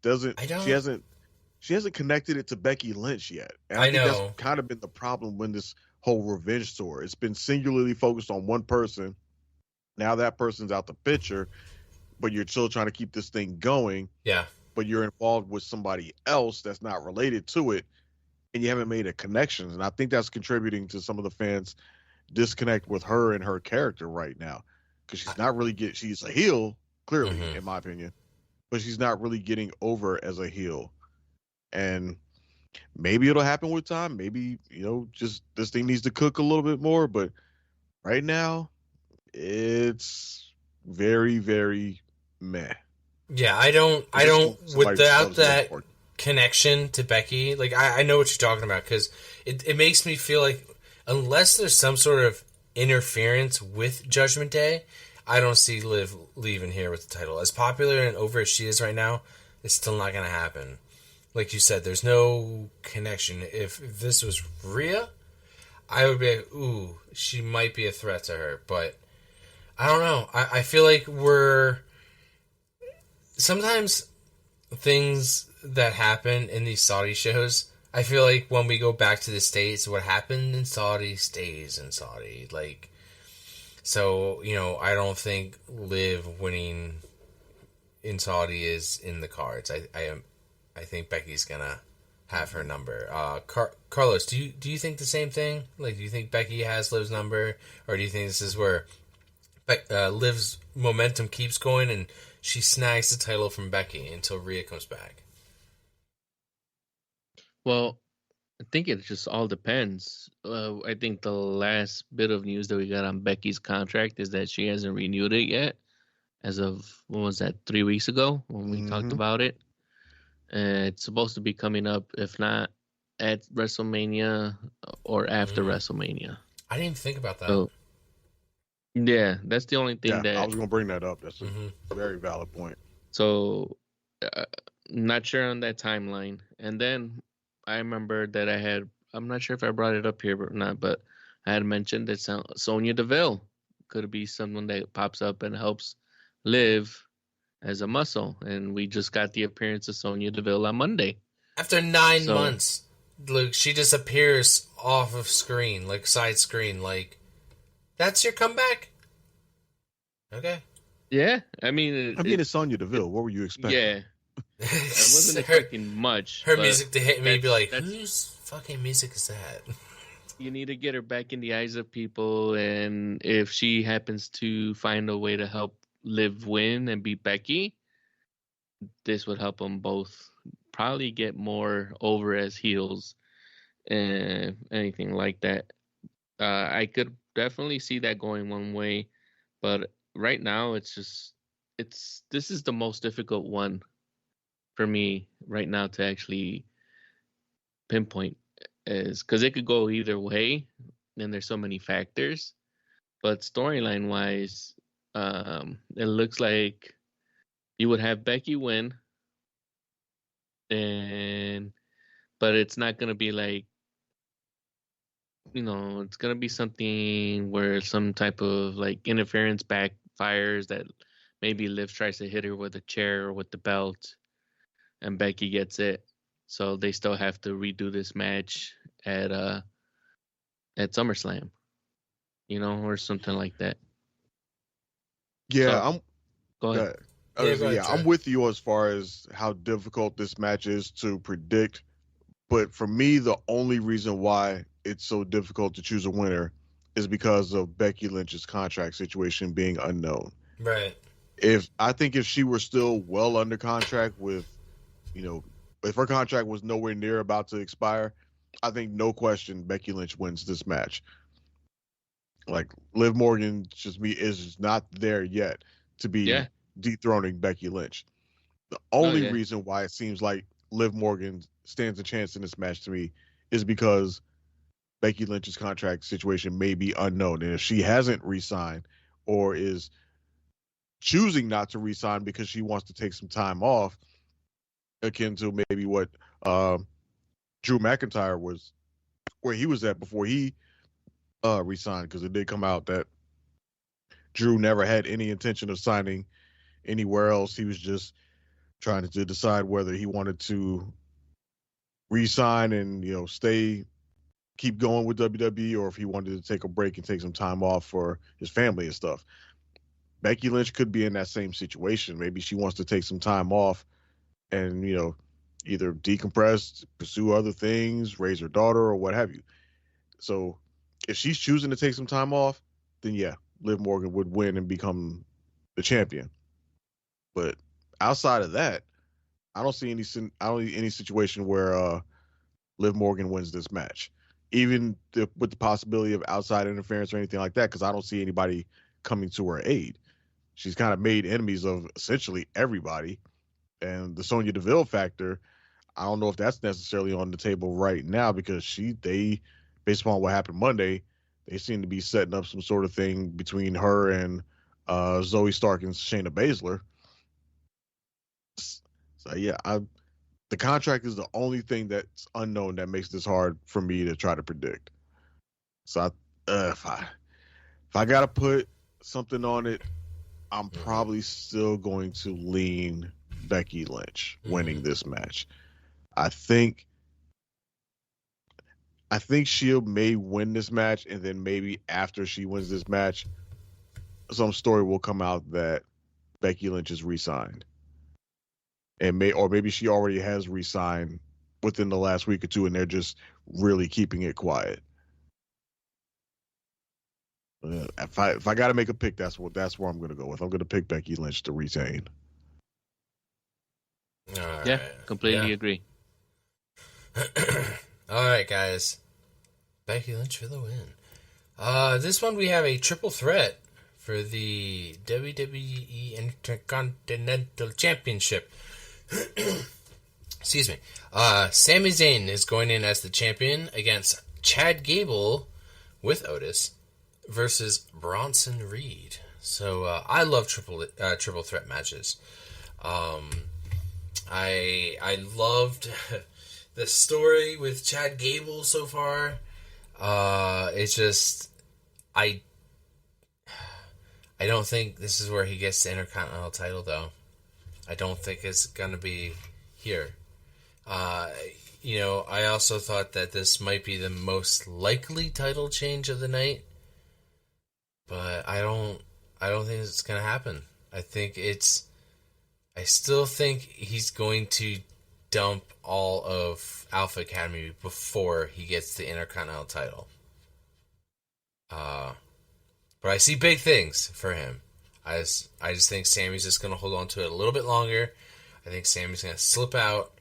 [SPEAKER 5] She hasn't connected it to Becky Lynch yet. And I think that's kind of been the problem when this whole revenge tour. It's been singularly focused on one person. Now that person's out the picture, but you're still trying to keep this thing going.
[SPEAKER 4] Yeah.
[SPEAKER 5] But you're involved with somebody else that's not related to it, and you haven't made a connection. And I think that's contributing to some of the fans' disconnect with her and her character right now, because she's not really she's a heel, clearly, in my opinion, but she's not really getting over as a heel. And maybe it'll happen with time. Maybe, just this thing needs to cook a little bit more. But right now, it's very, very meh.
[SPEAKER 4] Yeah, I don't, without that connection to Becky, like, I know what you're talking about, because it makes me feel like unless there's some sort of interference with Judgment Day, I don't see Liv leaving here with the title. As popular and over as she is right now, it's still not going to happen. Like you said, there's no connection. If this was Rhea, I would be like, ooh, she might be a threat to her. But I don't know. I feel like sometimes things that happen in these Saudi shows, I feel like when we go back to the States, what happened in Saudi stays in Saudi. Like, so, I don't think Liv winning in Saudi is in the cards. I think Becky's gonna have her number. Carlos, do you think the same thing? Like, do you think Becky has Liv's number, or do you think this is where Liv's momentum keeps going and she snags the title from Becky until Rhea comes back?
[SPEAKER 6] Well, I think it just all depends. I think the last bit of news that we got on Becky's contract is that she hasn't renewed it yet. As of, what was that, 3 weeks ago when we talked about it? It's supposed to be coming up, if not at WrestleMania or after WrestleMania.
[SPEAKER 4] I didn't even think about that.
[SPEAKER 6] So, yeah, that's the only thing that...
[SPEAKER 5] I was going to bring that up. That's a very valid point.
[SPEAKER 6] So, not sure on that timeline. And then I remember that I'm not sure if I brought it up here or not, but I had mentioned that Sonya Deville could be someone that pops up and helps Liv as a muscle, and we just got the appearance of Sonya Deville on Monday.
[SPEAKER 4] After 9 months, Luke, she just appears off of screen, like side screen, like, that's your comeback? Okay.
[SPEAKER 6] Yeah, I mean...
[SPEAKER 5] it's Sonya Deville. What were you expecting?
[SPEAKER 6] Yeah. I wasn't expecting much.
[SPEAKER 4] Her music to hit me, be like, whose fucking music is that?
[SPEAKER 6] You need to get her back in the eyes of people, and if she happens to find a way to help Liv win and beat Becky, this would help them both probably get more over as heels and anything like that. I could definitely see that going one way, but right now this is the most difficult one for me right now to actually pinpoint, is because it could go either way and there's so many factors. But storyline wise, it looks like you would have Becky win, but it's not gonna be like, it's gonna be something where some type of like interference backfires, that maybe Liv tries to hit her with a chair or with the belt, and Becky gets it. So they still have to redo this match at SummerSlam, or something like that.
[SPEAKER 5] Yeah,
[SPEAKER 6] Go ahead.
[SPEAKER 5] I'm with you as far as how difficult this match is to predict. But for me, the only reason why it's so difficult to choose a winner is because of Becky Lynch's contract situation being unknown.
[SPEAKER 4] Right.
[SPEAKER 5] If she were still well under contract with, if her contract was nowhere near about to expire, I think no question Becky Lynch wins this match. Like Liv Morgan is not there yet to be dethroning Becky Lynch. The only reason why it seems like Liv Morgan stands a chance in this match to me is because Becky Lynch's contract situation may be unknown. And if she hasn't re-signed or is choosing not to re-sign because she wants to take some time off, akin to maybe what Drew McIntyre was, where he was at before he re-signed, because it did come out that Drew never had any intention of signing anywhere else. He was just trying to decide whether he wanted to re-sign and keep going with WWE, or if he wanted to take a break and take some time off for his family and stuff. Becky Lynch could be in that same situation. Maybe she wants to take some time off and, either decompress, pursue other things, raise her daughter, or what have you. So if she's choosing to take some time off, then yeah, Liv Morgan would win and become the champion. But outside of that, I don't see any situation where Liv Morgan wins this match, even with the possibility of outside interference or anything like that, because I don't see anybody coming to her aid. She's kind of made enemies of essentially everybody, and the Sonya Deville factor, I don't know if that's necessarily on the table right now, because they, based upon what happened Monday, they seem to be setting up some sort of thing between her and Zoe Stark and Shayna Baszler. So yeah, the contract is the only thing that's unknown that makes this hard for me to try to predict. So if I gotta put something on it, I'm probably still going to lean Becky Lynch winning this match. I think she may win this match, and then maybe after she wins this match, some story will come out that Becky Lynch is re-signed. And maybe she already has re-signed within the last week or two, and they're just really keeping it quiet. If I got to make a pick, that's where I'm going to go with. I'm going to pick Becky Lynch to retain.
[SPEAKER 6] Yeah, completely agree.
[SPEAKER 4] All right, guys. Becky Lynch for the win. This one we have a triple threat for the WWE Intercontinental Championship. Excuse me. Sami Zayn is going in as the champion against Chad Gable with Otis versus Bronson Reed. So I love triple threat matches. I loved the story with Chad Gable so far. It's just I don't think this is where he gets the Intercontinental title, though. I don't think it's gonna be here. I also thought that this might be the most likely title change of the night, but I don't think it's gonna happen. I still think he's going to dump all of Alpha Academy before he gets the Intercontinental title. But I see big things for him. I just think Sammy's just going to hold on to it a little bit longer. I think Sammy's going to slip out,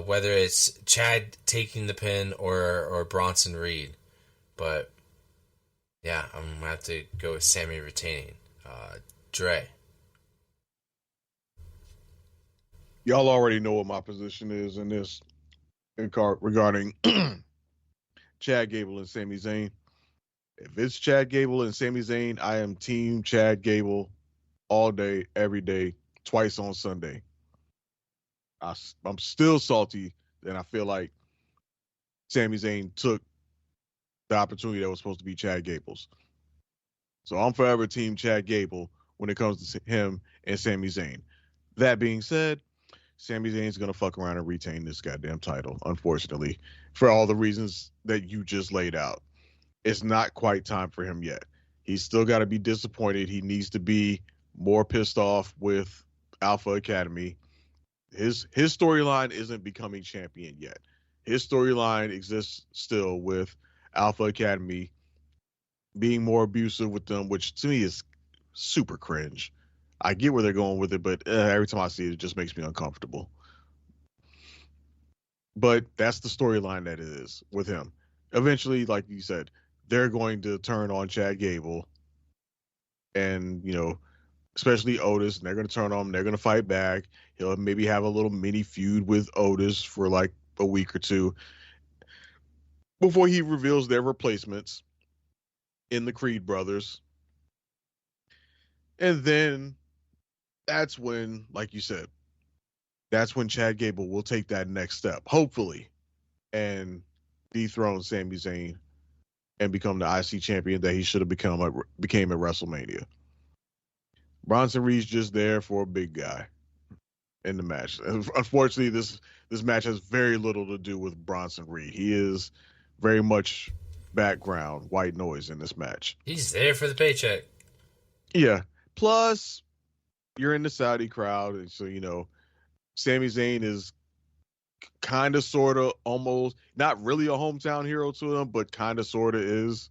[SPEAKER 4] whether it's Chad taking the pin or Bronson Reed. But, yeah, I'm going to have to go with Sammy retaining. Dre.
[SPEAKER 5] Y'all already know what my position is in this regarding Chad Gable and Sami Zayn. If it's Chad Gable and Sami Zayn, I am team Chad Gable all day, every day, twice on Sunday. I'm still salty that I feel like Sami Zayn took the opportunity that was supposed to be Chad Gable's. So I'm forever team Chad Gable when it comes to him and Sami Zayn. That being said, Sami Zayn's going to fuck around and retain this goddamn title, unfortunately, for all the reasons that you just laid out. It's not quite time for him yet. He's still got to be disappointed. He needs to be more pissed off with Alpha Academy. His storyline isn't becoming champion yet. His storyline exists still with Alpha Academy being more abusive with them, which to me is super cringe. I get where they're going with it, but every time I see it, it just makes me uncomfortable. But that's the storyline that it is with him. Eventually, like you said, they're going to turn on Chad Gable, and especially Otis, and they're going to turn on him. They're going to fight back. He'll maybe have a little mini feud with Otis for like a week or two before he reveals their replacements in the Creed brothers. And then that's when, like you said, that's when Chad Gable will take that next step, hopefully, and dethrone Sami Zayn and become the IC champion that he should have became at WrestleMania. Bronson Reed's just there for a big guy in the match. Unfortunately, this match has very little to do with Bronson Reed. He is very much background white noise in this match.
[SPEAKER 4] He's there for the paycheck.
[SPEAKER 5] Yeah. Plus, you're in the Saudi crowd, and so Sami Zayn is kind of, sort of, almost not really a hometown hero to him, but kind of, sort of is,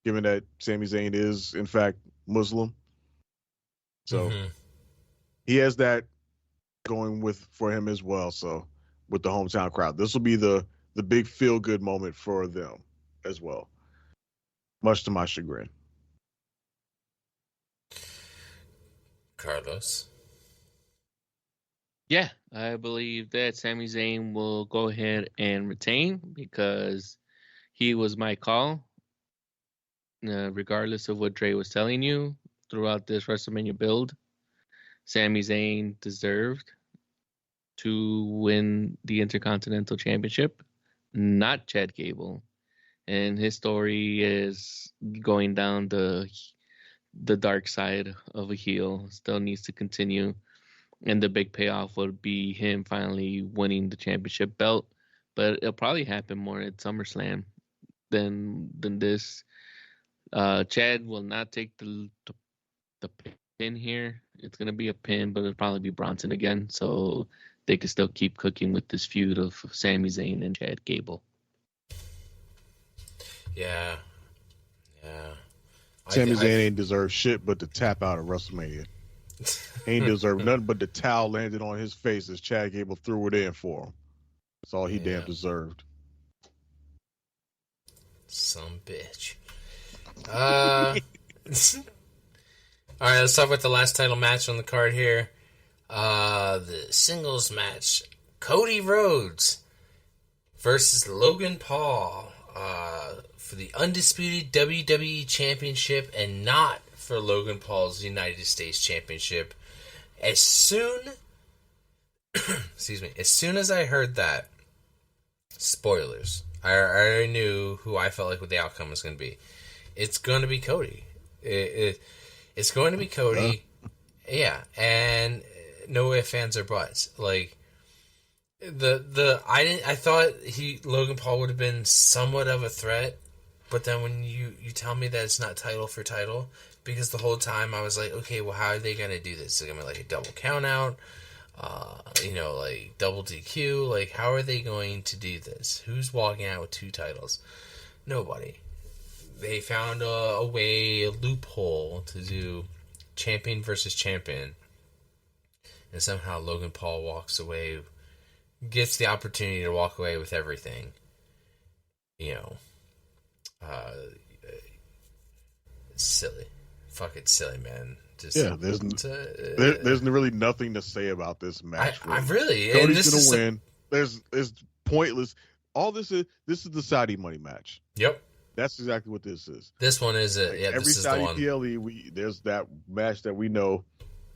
[SPEAKER 5] given that Sami Zayn is, in fact, Muslim. So he has that going for him as well. So with the hometown crowd, this will be the big feel good moment for them as well, much to my chagrin.
[SPEAKER 4] Carlos.
[SPEAKER 6] Yeah, I believe that Sami Zayn will go ahead and retain because he was my call. Regardless of what Dre was telling you throughout this WrestleMania build, Sami Zayn deserved to win the Intercontinental Championship, not Chad Gable. And his story is going down the dark side of a heel. Still needs to continue. And the big payoff would be him finally winning the championship belt. But it'll probably happen more at SummerSlam than this. Chad will not take the pin here. It's going to be a pin, but it'll probably be Bronson again. So they can still keep cooking with this feud of Sami Zayn and Chad Gable.
[SPEAKER 4] Yeah.
[SPEAKER 5] Sami Zayn ain't deserve shit but to tap out of WrestleMania. Ain't deserve nothing but the towel landed on his face as Chad Gable threw it in for him. That's all he damn deserved.
[SPEAKER 4] Some bitch. All right, let's talk about the last title match on the card here. The singles match. Cody Rhodes versus Logan Paul for the undisputed WWE Championship and not for Logan Paul's United States Championship. As soon as I heard that, spoilers, I already knew who I felt like what the outcome was going to be. It's going to be Cody. It's going to be Cody. Yeah, and no ifs, ands, or buts. Like I thought Logan Paul would have been somewhat of a threat, but then when you tell me that it's not title for title, because the whole time I was like, okay, well, how are they gonna do this? Is it gonna be like a double count out? Like double DQ? Like, how are they going to do this? Who's walking out with 2 titles? Nobody. They found a loophole to do champion versus champion. And somehow Logan Paul gets the opportunity to walk away with everything. It's silly. Fuck, it's silly, man.
[SPEAKER 5] There's really nothing to say about this match.
[SPEAKER 4] Cody's
[SPEAKER 5] gonna win. There's pointless. All this is the Saudi money match.
[SPEAKER 4] Yep.
[SPEAKER 5] That's exactly what this is.
[SPEAKER 4] This one is it. Yeah,
[SPEAKER 5] every
[SPEAKER 4] this is
[SPEAKER 5] Saudi
[SPEAKER 4] the one.
[SPEAKER 5] PLE, there's that match that we know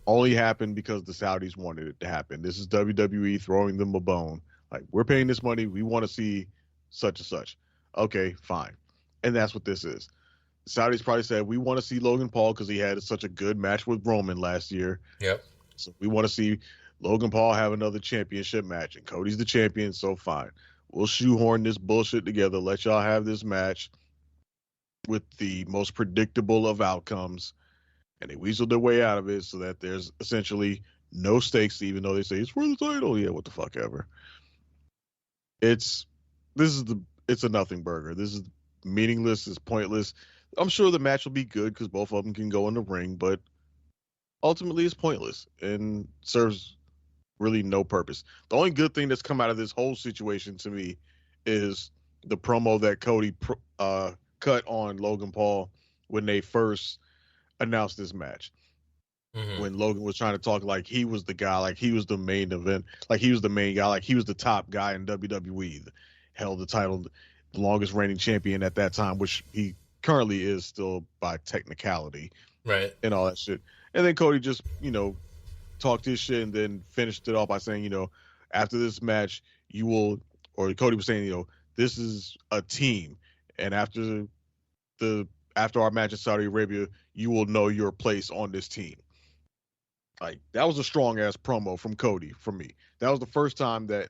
[SPEAKER 5] only happened because the Saudis wanted it to happen. This is WWE throwing them a bone. Like, we're paying this money. We want to see such and such. Okay, fine. And that's what this is. The Saudis probably said, we want to see Logan Paul because he had such a good match with Roman last year.
[SPEAKER 4] Yep.
[SPEAKER 5] So we want to see Logan Paul have another championship match. And Cody's the champion, so fine. We'll shoehorn this bullshit together. Let y'all have this match with the most predictable of outcomes. And they weaseled their way out of it so that there's essentially no stakes, even though they say it's for the title. Yeah, what the fuck ever. It's a nothing burger. This is meaningless. It's pointless. I'm sure the match will be good because both of them can go in the ring, but ultimately is pointless and serves really no purpose. The only good thing that's come out of this whole situation to me is the promo that Cody cut on Logan Paul when they first announced this match.
[SPEAKER 4] Mhm.
[SPEAKER 5] When Logan was trying to talk like he was the guy, like he was the main event, like he was the main guy, like he was the top guy in WWE, held the title, the longest reigning champion at that time, which he currently is still by technicality
[SPEAKER 4] Right.
[SPEAKER 5] and all that shit. And then Cody just, talked his shit and then finished it off by saying, after this match, you will, or Cody was saying, this is a team. And after our match in Saudi Arabia, you will know your place on this team. Like, that was a strong ass promo from Cody for me. That was the first time that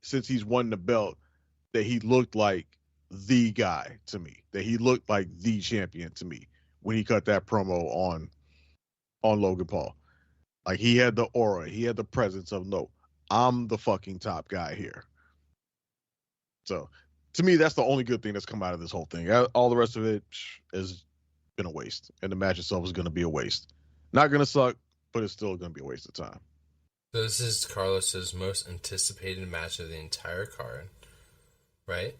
[SPEAKER 5] since he's won the belt that he looked like the guy to me, that he looked like the champion to me when he cut that promo on Logan Paul. Like, he had the aura, he had the presence of, no, I'm the fucking top guy here. So to me, that's the only good thing that's come out of this whole thing. All the rest of it has been a waste, and the match itself is going to be a waste. Not going to suck, but it's still going to be a waste of time.
[SPEAKER 4] So this is Carlos's most anticipated match of the entire card, right?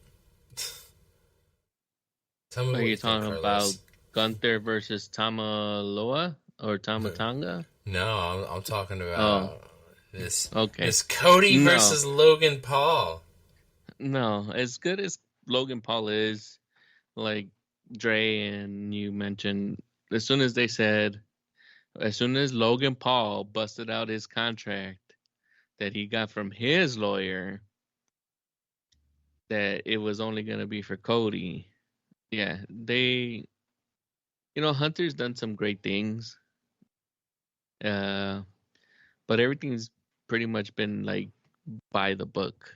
[SPEAKER 4] Tell me
[SPEAKER 6] Are
[SPEAKER 4] what
[SPEAKER 6] you
[SPEAKER 4] you think,
[SPEAKER 6] talking
[SPEAKER 4] Carlos.
[SPEAKER 6] about Gunther versus Tamaloa or Tamatanga?
[SPEAKER 4] No, I'm talking about this.
[SPEAKER 6] Okay.
[SPEAKER 4] This Cody
[SPEAKER 6] No.
[SPEAKER 4] versus Logan Paul.
[SPEAKER 6] No, as good as Logan Paul is, like Dre and you mentioned, as soon as Logan Paul busted out his contract that he got from his lawyer, that it was only going to be for Cody. Yeah, Hunter's done some great things. But everything's pretty much been like by the book.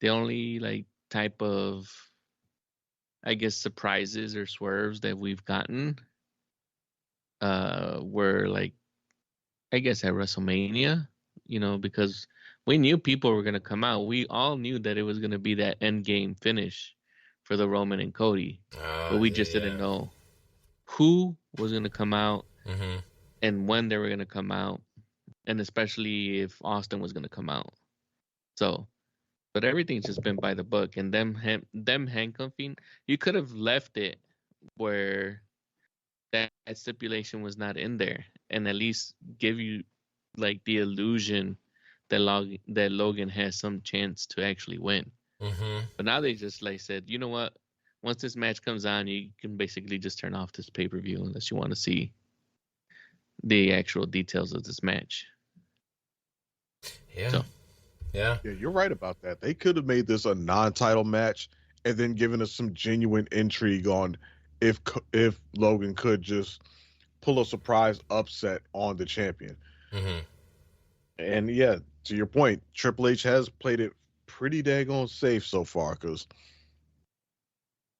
[SPEAKER 6] The only like type of, I guess, surprises or swerves that we've gotten were like, I guess at WrestleMania, because we knew people were going to come out. We all knew that it was going to be that end game finish for the Roman and Cody. But we just didn't know who was going to come out and when they were going to come out, and especially if Austin was going to come out. So, but everything's just been by the book, and them handcuffing, you could have left it where that stipulation was not in there, and at least give you like the illusion that Logan has some chance to actually win. But now they just like said, you know what? Once this match comes on, you can basically just turn off this pay-per-view unless you want to see the actual details of this match.
[SPEAKER 4] Yeah.
[SPEAKER 6] So.
[SPEAKER 4] Yeah,
[SPEAKER 5] you're right about that. They could have made this a non-title match and then given us some genuine intrigue on if Logan could just pull a surprise upset on the champion. And yeah, to your point, Triple H has played it pretty daggone safe so far,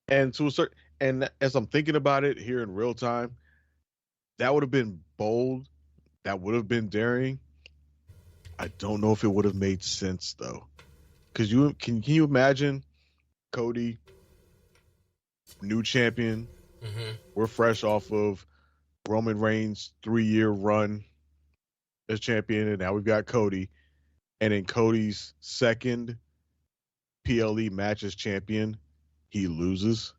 [SPEAKER 5] and as I'm thinking about it here in real time, that would have been bold, that would have been daring. I don't know if it would have made sense though, because can you imagine Cody, new champion? We're fresh off of Roman Reigns' 3-year run as champion, and now we've got Cody, and in Cody's second PLE match as champion, he loses.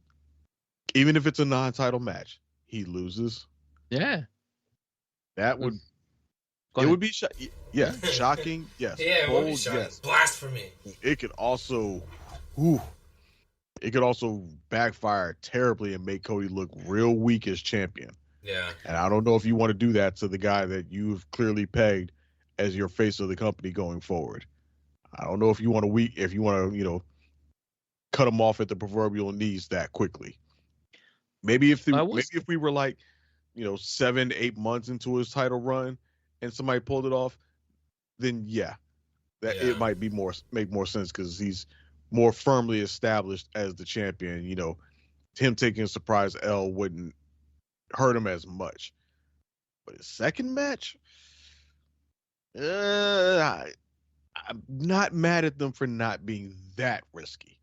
[SPEAKER 5] Even if it's a non-title match, he loses.
[SPEAKER 6] Yeah,
[SPEAKER 5] that would.
[SPEAKER 6] It
[SPEAKER 5] would be shocking. Yes.
[SPEAKER 4] Yeah, it would be shocking.
[SPEAKER 5] Yes.
[SPEAKER 4] Blasphemy.
[SPEAKER 5] It could also, backfire terribly and make Cody look real weak as champion.
[SPEAKER 4] Yeah.
[SPEAKER 5] And I don't know if you want to do that to the guy that you've clearly pegged as your face of the company going forward. I don't know if you want to cut him off at the proverbial knees that quickly. Maybe if we were like, 7-8 months into his title run and somebody pulled it off, then it might make more sense because he's more firmly established as the champion. Him taking a surprise L wouldn't hurt him as much. But his second match, I'm not mad at them for not being that risky.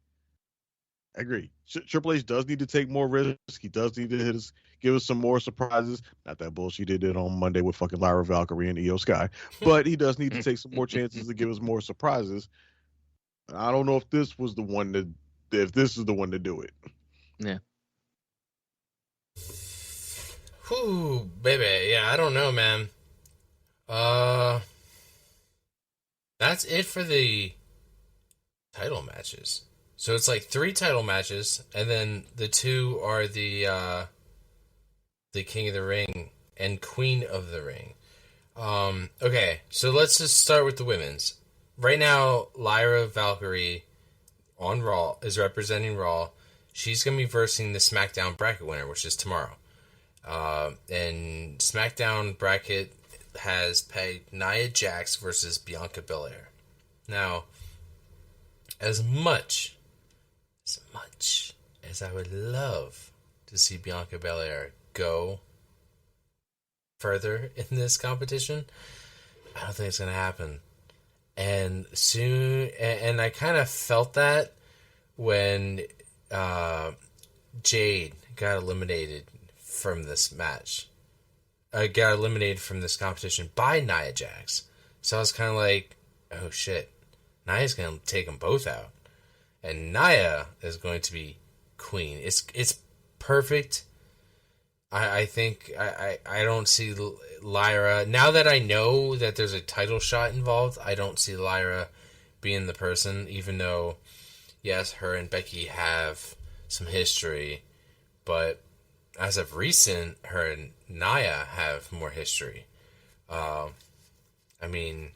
[SPEAKER 5] I agree. Triple H does need to take more risks. He does need to give us some more surprises. Not that bullshit he did on Monday with fucking Lyra Valkyrie and Io Sky, but he does need to take some more chances to give us more surprises. I don't know if this was the one to, if this is the one to do it.
[SPEAKER 6] Yeah.
[SPEAKER 4] Whew, baby. Yeah, I don't know, man. That's it for the title matches. So it's like 3 title matches, and then the 2 are the King of the Ring and Queen of the Ring. Okay, so let's just start with the women's. Right now, Lyra Valkyrie on Raw is representing Raw. She's going to be versing the SmackDown bracket winner, which is tomorrow. And SmackDown bracket has pegged Nia Jax versus Bianca Belair. Now, as much as I would love to see Bianca Belair go further in this competition, I don't think it's going to happen. And soon, and I kind of felt that when Jade got eliminated from this match. Got eliminated from this competition by Nia Jax. So I was kind of like, oh shit, Nia's going to take them both out. And Nia is going to be queen. It's perfect. I think I don't see Lyra, now that I know that there's a title shot involved, I don't see Lyra being the person, even though, yes, her and Becky have some history, but as of recent, her and Nia have more history. I mean,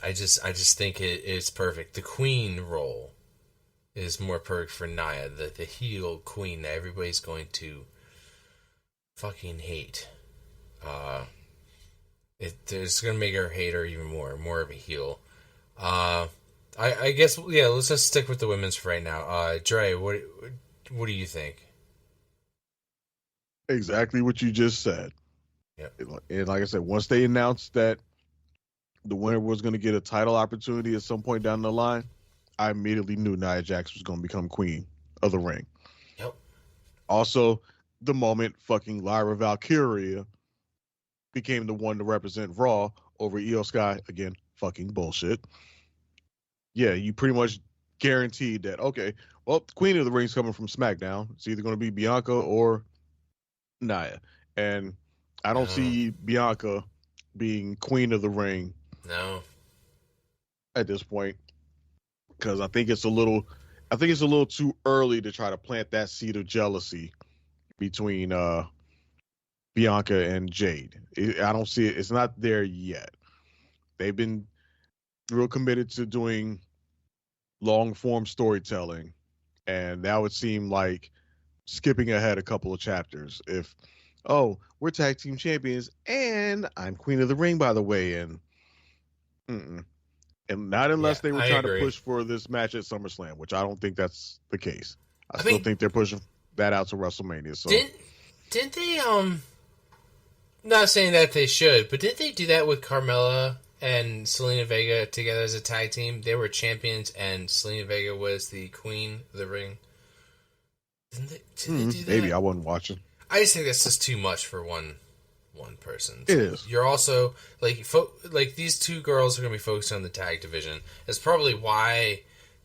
[SPEAKER 4] I just think it's perfect. The queen role is more perfect for Nia, the heel queen that everybody's going to fucking hate. It's gonna make her hate her even more of a heel. I guess, yeah, let's just stick with the women's for right now. Dre, what do you think?
[SPEAKER 5] Exactly what you just said.
[SPEAKER 4] Yep.
[SPEAKER 5] And like I said, once they announced that the winner was going to get a title opportunity at some point down the line, I immediately knew Nia Jax was going to become queen of the ring.
[SPEAKER 4] Yep.
[SPEAKER 5] Also, the moment fucking Lyra Valkyria became the one to represent Raw over Io Sky, again, fucking bullshit. Yeah, you pretty much guaranteed that, okay, well, the queen of the ring's coming from SmackDown. It's either going to be Bianca or Nia. And I don't see Bianca being queen of the ring.
[SPEAKER 4] No.
[SPEAKER 5] At this point, because I think it's a little too early to try to plant that seed of jealousy between Bianca and Jade. I don't see it. It's not there yet. They've been real committed to doing long form storytelling, and that would seem like skipping ahead a couple of chapters. If, oh, we're tag team champions and I'm queen of the ring, by the way, and not unless they were trying to push for this match at SummerSlam, which I don't think that's the case. I still think they're pushing that out to WrestleMania. So
[SPEAKER 4] didn't they not saying that they should, but didn't they do that with Carmella and Selena Vega together as a tag team? They were champions and Selena Vega was the queen of the ring. Did they do that?
[SPEAKER 5] Maybe I wasn't watching.
[SPEAKER 4] I just think that's just too much for one person.
[SPEAKER 5] It is.
[SPEAKER 4] You're also like these two girls are going to be focused on the tag division. That's probably why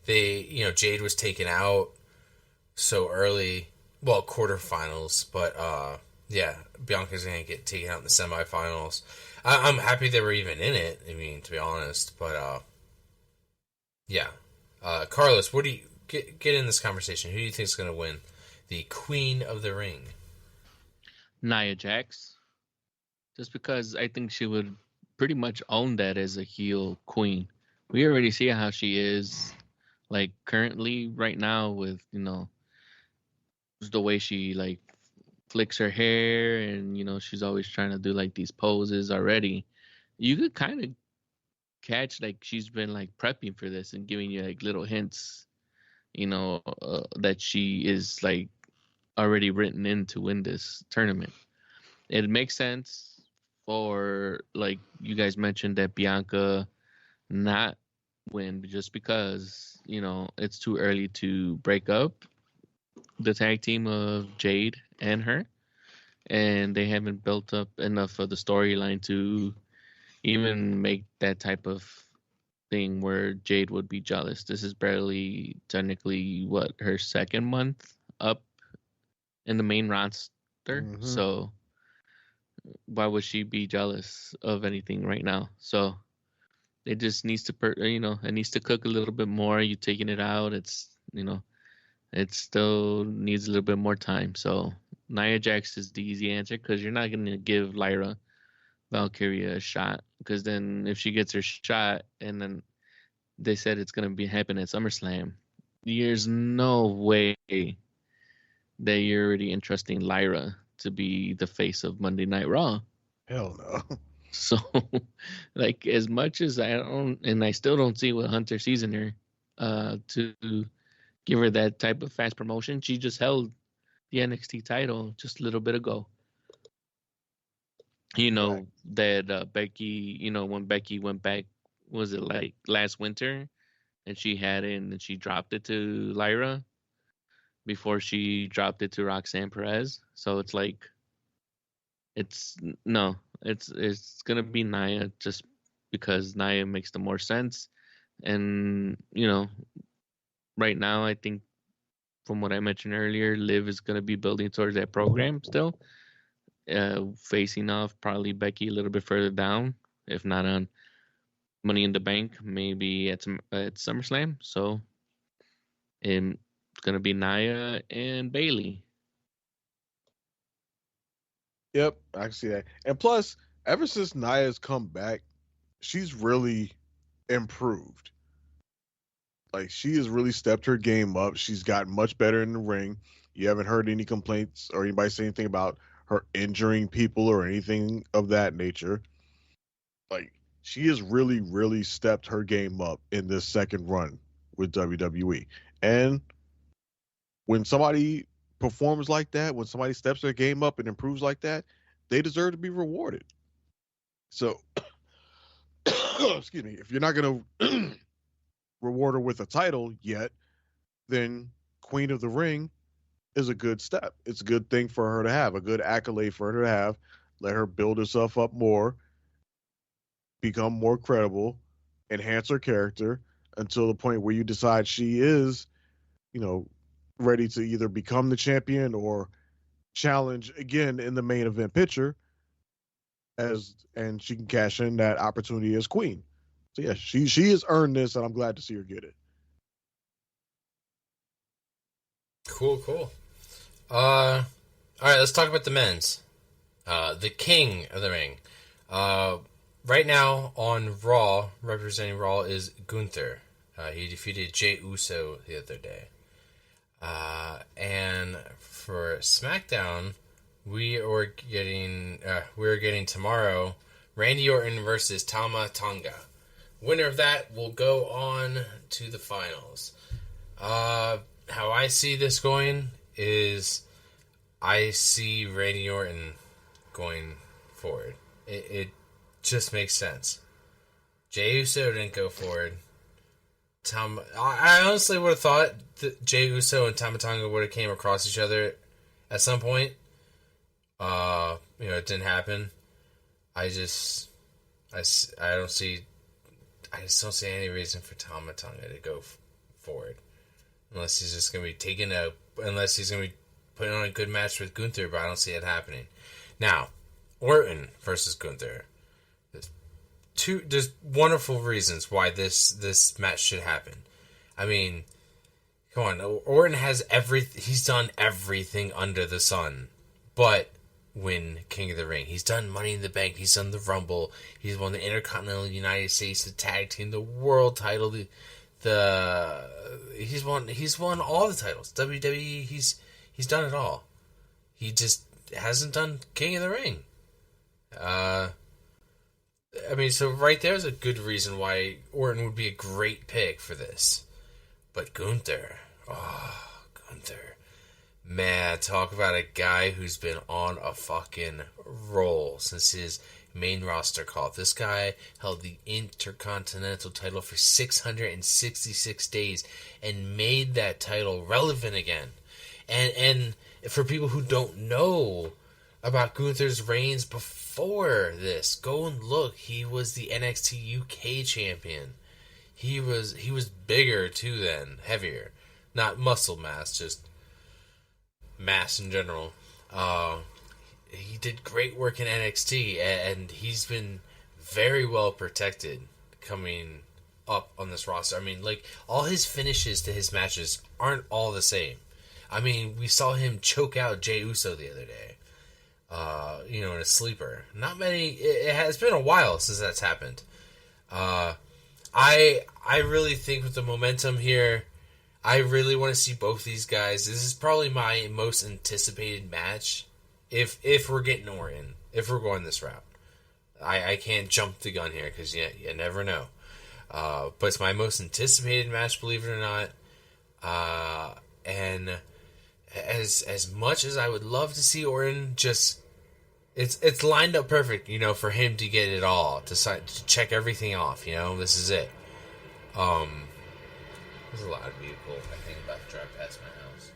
[SPEAKER 4] Jade was taken out so early. Well, quarterfinals, but yeah, Bianca's going to get taken out in the semifinals. I'm happy they were even in it. I mean, to be honest, but yeah. Carlos, what do you get in this conversation? Who do you think is going to win the Queen of the Ring?
[SPEAKER 6] Nia Jax. Just because I think she would pretty much own that as a heel queen. We already see how she is, like, currently right now with, the way she, like, flicks her hair and, she's always trying to do, like, these poses already. You could kind of catch, like, she's been, like, prepping for this and giving you, like, little hints, that she is, like, already written in to win this tournament. It makes sense for, like you guys mentioned, that Bianca not win just because, it's too early to break up the tag team of Jade and her. and they haven't built up enough of the storyline to even make that type of thing where Jade would be jealous. This is barely technically her second month up in the main roster, so why would she be jealous of anything right now? So it just needs to, it needs to cook a little bit more. You taking it out, it's, it still needs a little bit more time. So Nia Jax is the easy answer because you're not going to give Lyra Valkyria a shot, because then if she gets her shot and then they said it's going to be happening at SummerSlam, there's no way that you're already entrusting Lyra to be the face of Monday Night Raw.
[SPEAKER 5] Hell no.
[SPEAKER 6] So, like, as much as I still don't see what Hunter sees in her to give her that type of fast promotion. She just held the NXT title just a little bit ago. Right. That Becky, when Becky went back, was it like last winter? And she had it and then she dropped it to Lyra before she dropped it to Roxanne Perez. So it's like, it's going to be Nia just because Nia makes the more sense. And, right now, I think from what I mentioned earlier, Liv is going to be building towards that program still. Facing off probably Becky a little bit further down, if not on Money in the Bank, maybe at SummerSlam. So it's going to be Nia and Bayley.
[SPEAKER 5] Yep, I can see that. And plus, ever since Nia's come back, she's really improved. Like, she has really stepped her game up. She's gotten much better in the ring. You haven't heard any complaints or anybody say anything about her injuring people or anything of that nature. Like, she has really, really stepped her game up in this second run with WWE. And when somebody performs like that, when somebody steps their game up and improves like that, they deserve to be rewarded. So, excuse me, if you're not going to reward her with a title yet, then Queen of the Ring is a good step. It's a good thing for her to have, a good accolade for her to have. Let her build herself up more, become more credible, enhance her character until the point where you decide she is, ready to either become the champion or challenge again in the main event picture, and she can cash in that opportunity as queen. So yeah, she has earned this, and I'm glad to see her get it.
[SPEAKER 4] Cool. All right, let's talk about the men's. The King of the Ring. Right now on Raw, representing Raw is Gunther. He defeated Jey Uso the other day. And for SmackDown, we're getting tomorrow Randy Orton versus Tama Tonga. Winner of that will go on to the finals. How I see this going is I see Randy Orton going forward. It just makes sense. Jey Uso didn't go forward. I honestly would have thought that Jey Uso and Tama Tonga would have came across each other at some point. It didn't happen. I just don't see any reason for Tama Tonga to go forward. Unless he's just going to be unless he's going to be putting on a good match with Gunther, but I don't see it happening. Now, Orton versus Gunther. There's wonderful reasons why this match should happen. I mean, come on, Orton has he's done everything under the sun, but win King of the Ring. He's done Money in the Bank. He's done the Rumble. He's won the Intercontinental United States, the Tag Team, the World Title. He's won all the titles. WWE. He's done it all. He just hasn't done King of the Ring. So right there's a good reason why Orton would be a great pick for this. But Gunther. Man, talk about a guy who's been on a fucking roll since his main roster call. This guy held the Intercontinental title for 666 days and made that title relevant again. And for people who don't know about Gunther's reigns before this. Go and look. He was the NXT UK champion. He was bigger too then, heavier. Not muscle mass, just mass in general. He did great work in NXT, and he's been very well protected coming up on this roster. I mean, like, all his finishes to his matches aren't all the same. I mean, we saw him choke out Jey Uso the other day, in a sleeper. Not many. It has been a while since that's happened. I really think with the momentum here, I really want to see both these guys. This is probably my most anticipated match. If we're getting Orton, if we're going this route, I can't jump the gun here because you never know. But it's my most anticipated match, believe it or not. And as much as I would love to see Orton, just it's lined up perfect, for him to get it all, to check everything off. This is it. There's a lot of vehicle. I think about to drive past my house.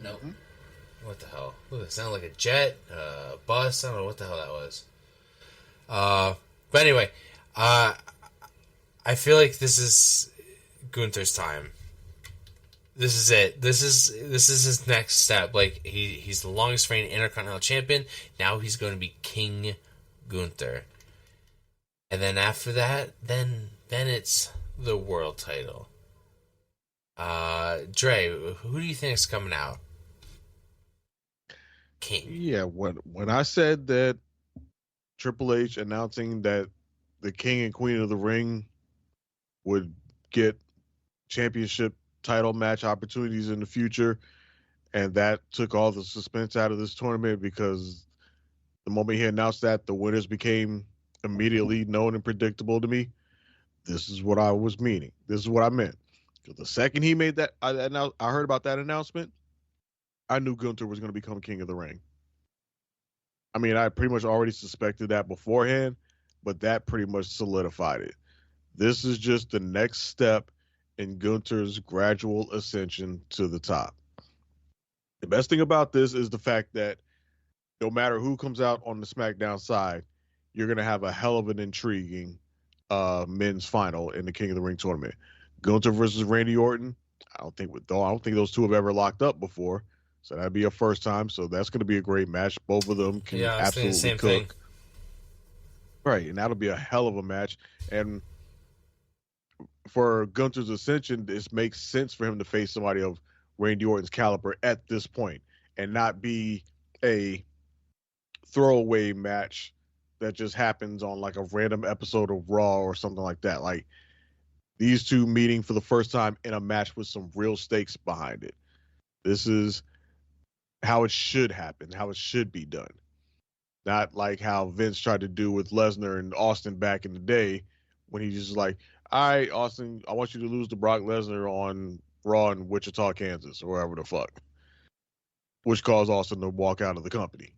[SPEAKER 4] Nope. Mm-hmm. What the hell? Ooh, it sounded like a jet, bus. I don't know what the hell that was. But anyway, I feel like this is Gunther's time. This is it. This is his next step. Like, he's the longest reigning Intercontinental Champion. Now he's going to be King Gunther. And then after that, then it's the world title. Dre, who do you think is coming out? King.
[SPEAKER 5] Yeah, when I said that Triple H announcing that the King and Queen of the Ring would get championship title match opportunities in the future, and that took all the suspense out of this tournament, because the moment he announced that, the winners became immediately known and predictable to me. This is what I was meaning. This is what I meant. Because the second he made that, I heard about that announcement, I knew Gunther was going to become King of the Ring. I mean, I pretty much already suspected that beforehand, but that pretty much solidified it. This is just the next step in Gunther's gradual ascension to the top. The best thing about this is the fact that no matter who comes out on the SmackDown side, you're going to have a hell of an intriguing men's final in the King of the Ring tournament. Gunther versus Randy Orton. I don't think those two have ever locked up before, so that'd be a first time. So that's going to be a great match. Both of them can absolutely cook.
[SPEAKER 4] Thing.
[SPEAKER 5] Right, and that'll be a hell of a match. And for Gunther's ascension, this makes sense for him to face somebody of Randy Orton's caliber at this point, and not be a throwaway match that just happens on like a random episode of Raw or something like that. Like, these two meeting for the first time in a match with some real stakes behind it. This is how it should happen, how it should be done. Not like how Vince tried to do with Lesnar and Austin back in the day, when he's just like, all right, Austin, I want you to lose to Brock Lesnar on Raw in Wichita, Kansas, or wherever the fuck, which caused Austin to walk out of the company.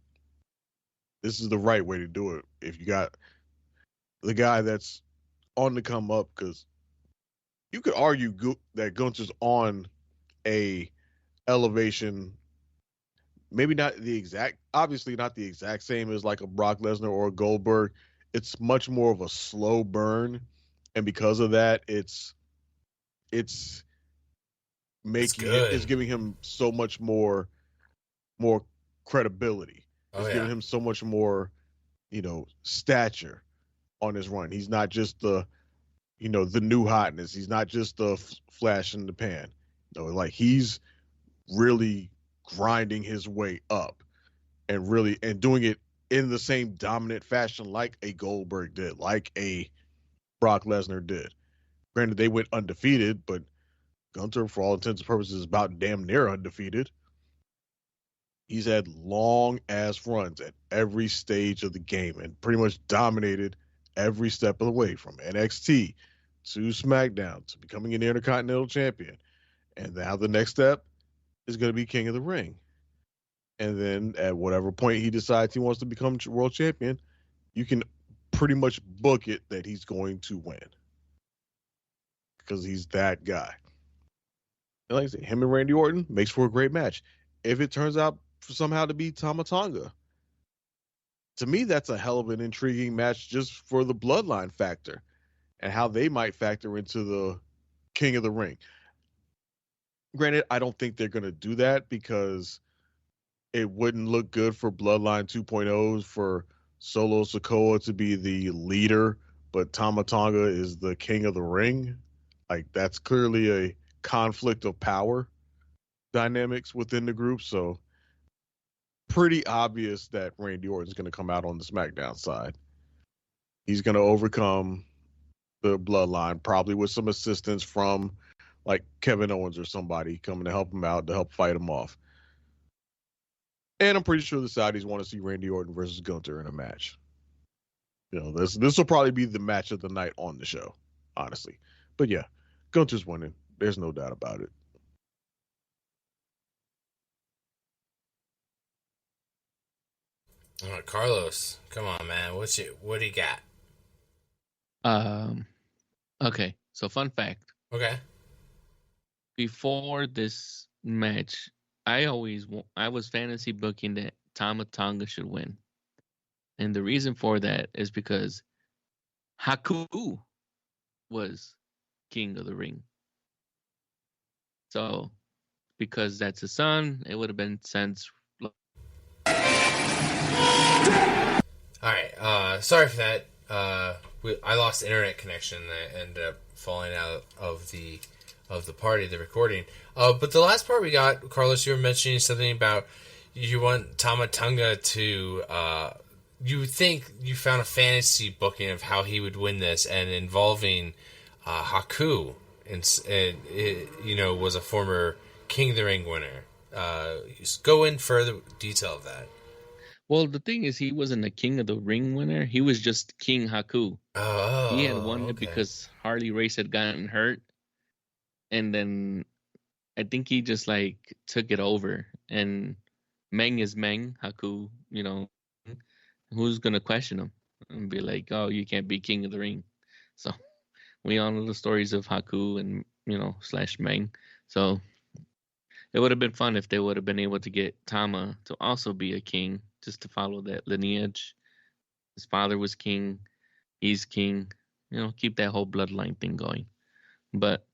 [SPEAKER 5] This is the right way to do it. If you got the guy that's on the come up, because you could argue that Gunther's on a elevation, maybe not the exact, obviously not the exact same as like a Brock Lesnar or a Goldberg. It's much more of a slow burn, and because of that, it's giving him so much more credibility. It's giving him so much more, stature on his run. He's not just the new hotness. He's not just the flash in the pan. Like, he's really grinding his way up and doing it in the same dominant fashion like a Goldberg did, like a Brock Lesnar did. Granted, they went undefeated, but Gunther, for all intents and purposes, is about damn near undefeated. He's had long ass runs at every stage of the game and pretty much dominated every step of the way, from NXT to SmackDown to becoming an Intercontinental Champion. And now the next step is going to be King of the Ring. And then at whatever point he decides he wants to become World Champion, you can pretty much book it that he's going to win, because he's that guy. And like I said, him and Randy Orton makes for a great match. If it turns out somehow to be Tama Tonga, to me, that's a hell of an intriguing match just for the bloodline factor and how they might factor into the King of the Ring. Granted, I don't think they're going to do that because it wouldn't look good for Bloodline 2.0s for Solo Sikoa to be the leader, but Tama Tonga is the King of the Ring. Like, that's clearly a conflict of power dynamics within the group. So pretty obvious that Randy Orton's going to come out on the SmackDown side. He's going to overcome the Bloodline, probably with some assistance from like Kevin Owens or somebody coming to help him out, to help fight him off. And I'm pretty sure the Saudis want to see Randy Orton versus Gunther in a match. You know, this will probably be the match of the night on the show, honestly. But yeah, Gunther's winning. There's no doubt about it.
[SPEAKER 4] All right, Carlos, come on, man. What do you got?
[SPEAKER 6] Okay. So fun fact.
[SPEAKER 4] Okay.
[SPEAKER 6] Before this match, I was fantasy booking that Tama Tonga should win. And the reason for that is because Haku was King of the Ring. So, because that's his son, it would have been sense.
[SPEAKER 4] All right. Sorry for that. I lost internet connection. I ended up falling out of the party, the recording. But the last part we got, Carlos, you were mentioning something about you want Tama Tonga to. You think you found a fantasy booking of how he would win this, and involving Haku, and was a former King of the Ring winner. Just go in further detail of that.
[SPEAKER 6] Well, the thing is, he wasn't a King of the Ring winner. He was just King Haku.
[SPEAKER 4] Oh,
[SPEAKER 6] he had won it
[SPEAKER 4] okay.
[SPEAKER 6] because Harley Race had gotten hurt, and then I think he just like took it over. And Meng is Meng. Haku, who's gonna question him and be like, "Oh, you can't be King of the Ring." So we all know the stories of Haku and / Meng. So it would have been fun if they would have been able to get Tama to also be a king, just to follow that lineage. His father was king, he's king. Keep that whole bloodline thing going. But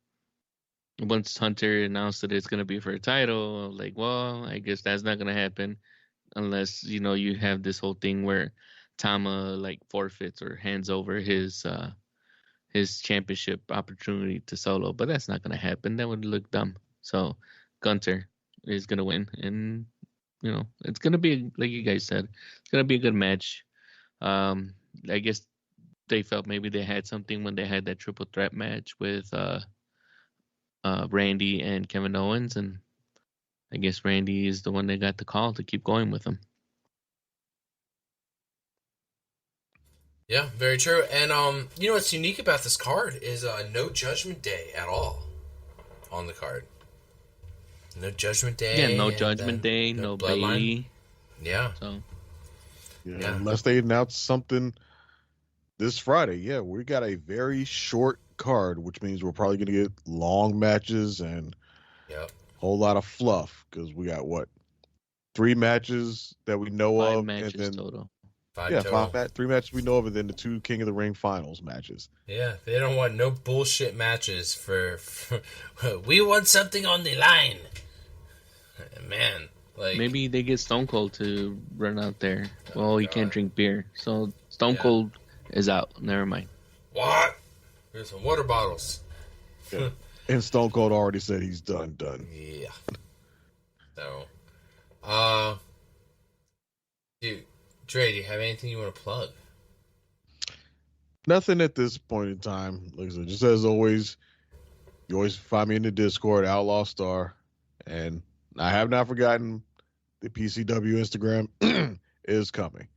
[SPEAKER 6] once Hunter announced that it's gonna be for a title, I was like, well, I guess that's not gonna happen unless you have this whole thing where Tama like forfeits or hands over his championship opportunity to Solo. But that's not gonna happen. That would look dumb. So Gunther is gonna win, and it's gonna be, like you guys said, it's gonna be a good match. I guess they felt maybe they had something when they had that triple threat match with Randy and Kevin Owens, and I guess Randy is the one that got the call to keep going with him.
[SPEAKER 4] Yeah, very true. And what's unique about this card is no Judgment Day at all on the card. No Judgment Day.
[SPEAKER 6] Yeah, no Judgment Day, no Bailey.
[SPEAKER 4] Yeah.
[SPEAKER 6] So.
[SPEAKER 5] Yeah, unless they announce something this Friday. Yeah, we got a very short card, which means we're probably going to get long matches and a whole lot of fluff, because we got 3 matches that we know
[SPEAKER 6] 5
[SPEAKER 5] of,
[SPEAKER 6] matches
[SPEAKER 5] and then
[SPEAKER 6] total.
[SPEAKER 4] 5 total.
[SPEAKER 5] 3 matches we know of, and then the 2 King of the Ring finals matches.
[SPEAKER 4] Yeah, they don't want no bullshit matches for we want something on the line. Man, like
[SPEAKER 6] maybe they get Stone Cold to run out there. Well, he can't drink beer, so Stone Cold is out. Never mind.
[SPEAKER 4] What? Here's some water bottles.
[SPEAKER 5] Yeah. And Stone Cold already said he's done.
[SPEAKER 4] Yeah. So, dude, Dre, do you have anything you want to plug?
[SPEAKER 5] Nothing at this point in time. Like I said, just as always, you always find me in the Discord, Outlaw Star, and I have not forgotten the PCW Instagram is coming.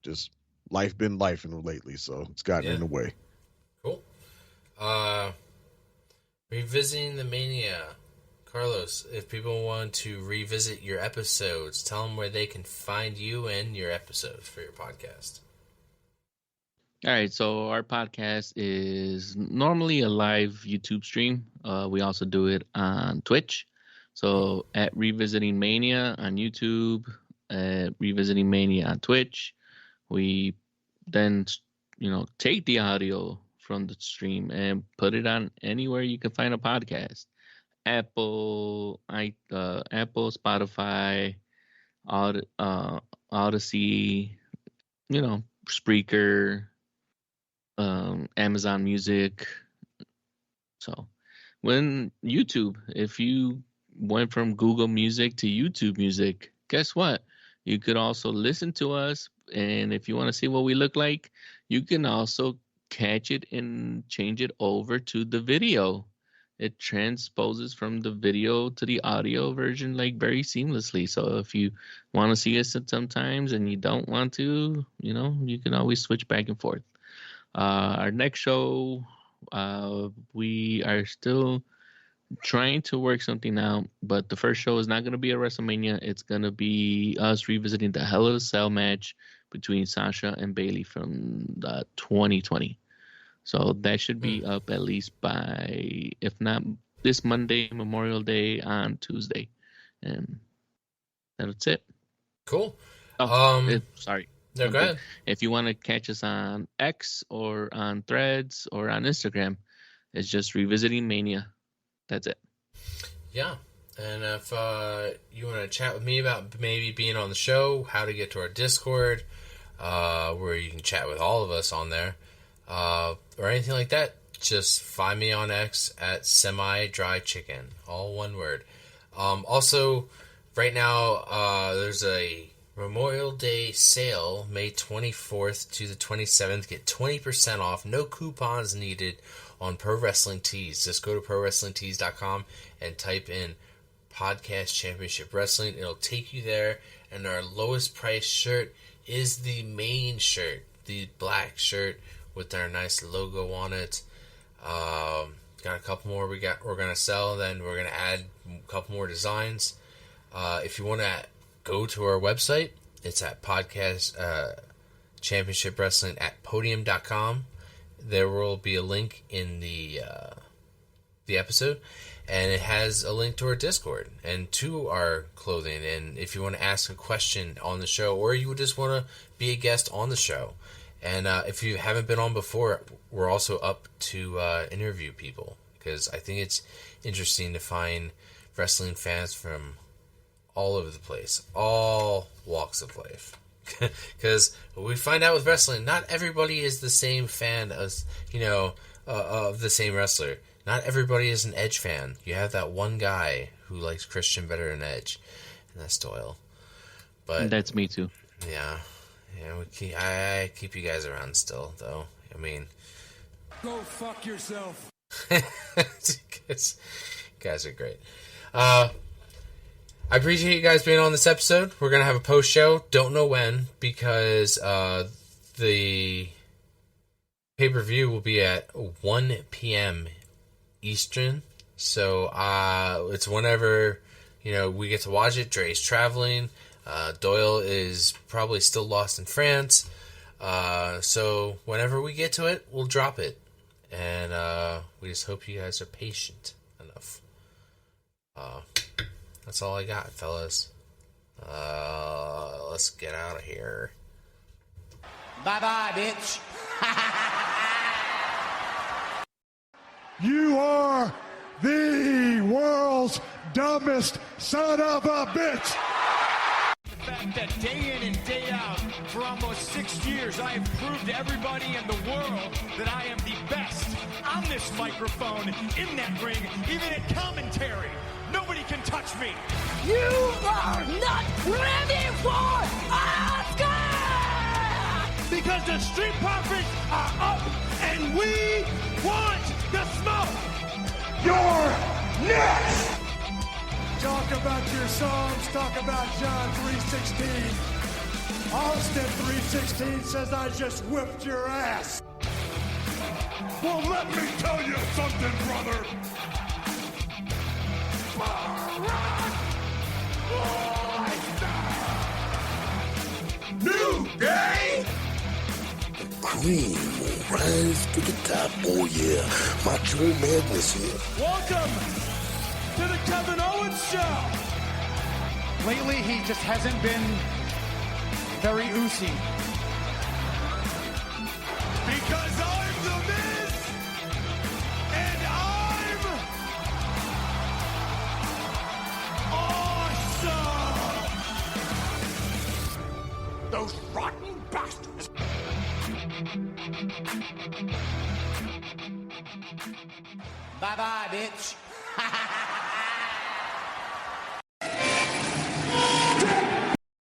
[SPEAKER 5] Just life been lifing lately, so it's gotten in the way.
[SPEAKER 4] Cool. Revisiting the Mania. Carlos, if people want to revisit your episodes, tell them where they can find you and your episodes for your podcast.
[SPEAKER 6] All right, so our podcast is normally a live YouTube stream. We also do it on Twitch. So at Revisiting Mania on YouTube, at Revisiting Mania on Twitch. We then, take the audio from the stream and put it on anywhere you can find a podcast. Apple, Spotify, Odyssey, Spreaker, Amazon Music. So when YouTube, if you went from Google Music to YouTube Music, guess what? You could also listen to us. And if you want to see what we look like, you can also catch it and change it over to the video. It transposes from the video to the audio version very seamlessly. So if you want to see us sometimes and you don't want to, you can always switch back and forth. Our next show, we are still trying to work something out, but the first show is not going to be a WrestleMania. It's going to be us revisiting the Hell in a Cell match between Sasha and Bayley from 2020. So that should be up at least by, if not this Monday, Memorial Day on Tuesday. And that's it.
[SPEAKER 4] Cool.
[SPEAKER 6] Sorry.
[SPEAKER 4] No, go ahead.
[SPEAKER 6] If you want to catch us on X or on Threads or on Instagram, it's just Revisiting Mania. That's it.
[SPEAKER 4] Yeah. And if you want to chat with me about maybe being on the show, how to get to our Discord, where you can chat with all of us on there, or anything like that, just find me on X at SemiDryChicken, all one word. Also, right now, there's a Memorial Day sale, May 24th to the 27th. Get 20% off, no coupons needed, on Pro Wrestling Tees. Just go to ProWrestlingTees.com and type in Podcast Championship Wrestling. It'll take you there, and our lowest price shirt is the main shirt, the black shirt with our nice logo on it. Got a couple more we're gonna sell, then we're gonna add a couple more designs. If you want to go to our website, it's at Podcast Championship Wrestling at podium.com. There will be a link in the episode, and it has a link to our Discord and to our clothing. And if you want to ask a question on the show, or you just want to be a guest on the show, and if you haven't been on before, we're also up to interview people, because I think it's interesting to find wrestling fans from all over the place, all walks of life. Because we find out with wrestling, not everybody is the same fan as, of the same wrestler. Not everybody is an Edge fan. You have that one guy who likes Christian better than Edge, and that's Doyle. But
[SPEAKER 6] that's me too.
[SPEAKER 4] Yeah, I keep you guys around still, though. I mean,
[SPEAKER 2] go fuck yourself.
[SPEAKER 4] guys are great. I appreciate you guys being on this episode. We're going to have a post show. Don't know when, because the pay-per-view will be at 1 p.m. Eastern. So it's whenever we get to watch it. Dre's traveling. Doyle is probably still lost in France. So whenever we get to it, we'll drop it. And we just hope you guys are patient enough. That's all I got, fellas. Let's get out of here.
[SPEAKER 9] Bye-bye, bitch.
[SPEAKER 2] You are the world's dumbest son of a bitch.
[SPEAKER 9] The fact that day in and day out, for almost 6 years, I have proved to everybody in the world that I am the best on this microphone, in that ring, even at commentary. Nobody can touch me.
[SPEAKER 10] You are not ready for Oscar!
[SPEAKER 2] Because the Street Profits are up and we want the smoke. You're next! Talk about your songs, talk about John 3:16. Austin 3:16 says I just whipped your ass. Well, let me tell you something, brother. New day!
[SPEAKER 11] The cream will rise to the top. Oh yeah, Macho Madness here.
[SPEAKER 9] Welcome to the Kevin Owens Show.
[SPEAKER 12] Lately, he just hasn't been very oozy.
[SPEAKER 9] 'cause I'm The Miz, and I'm awesome!
[SPEAKER 11] Those rotten bastards!
[SPEAKER 10] Bye-bye, bitch.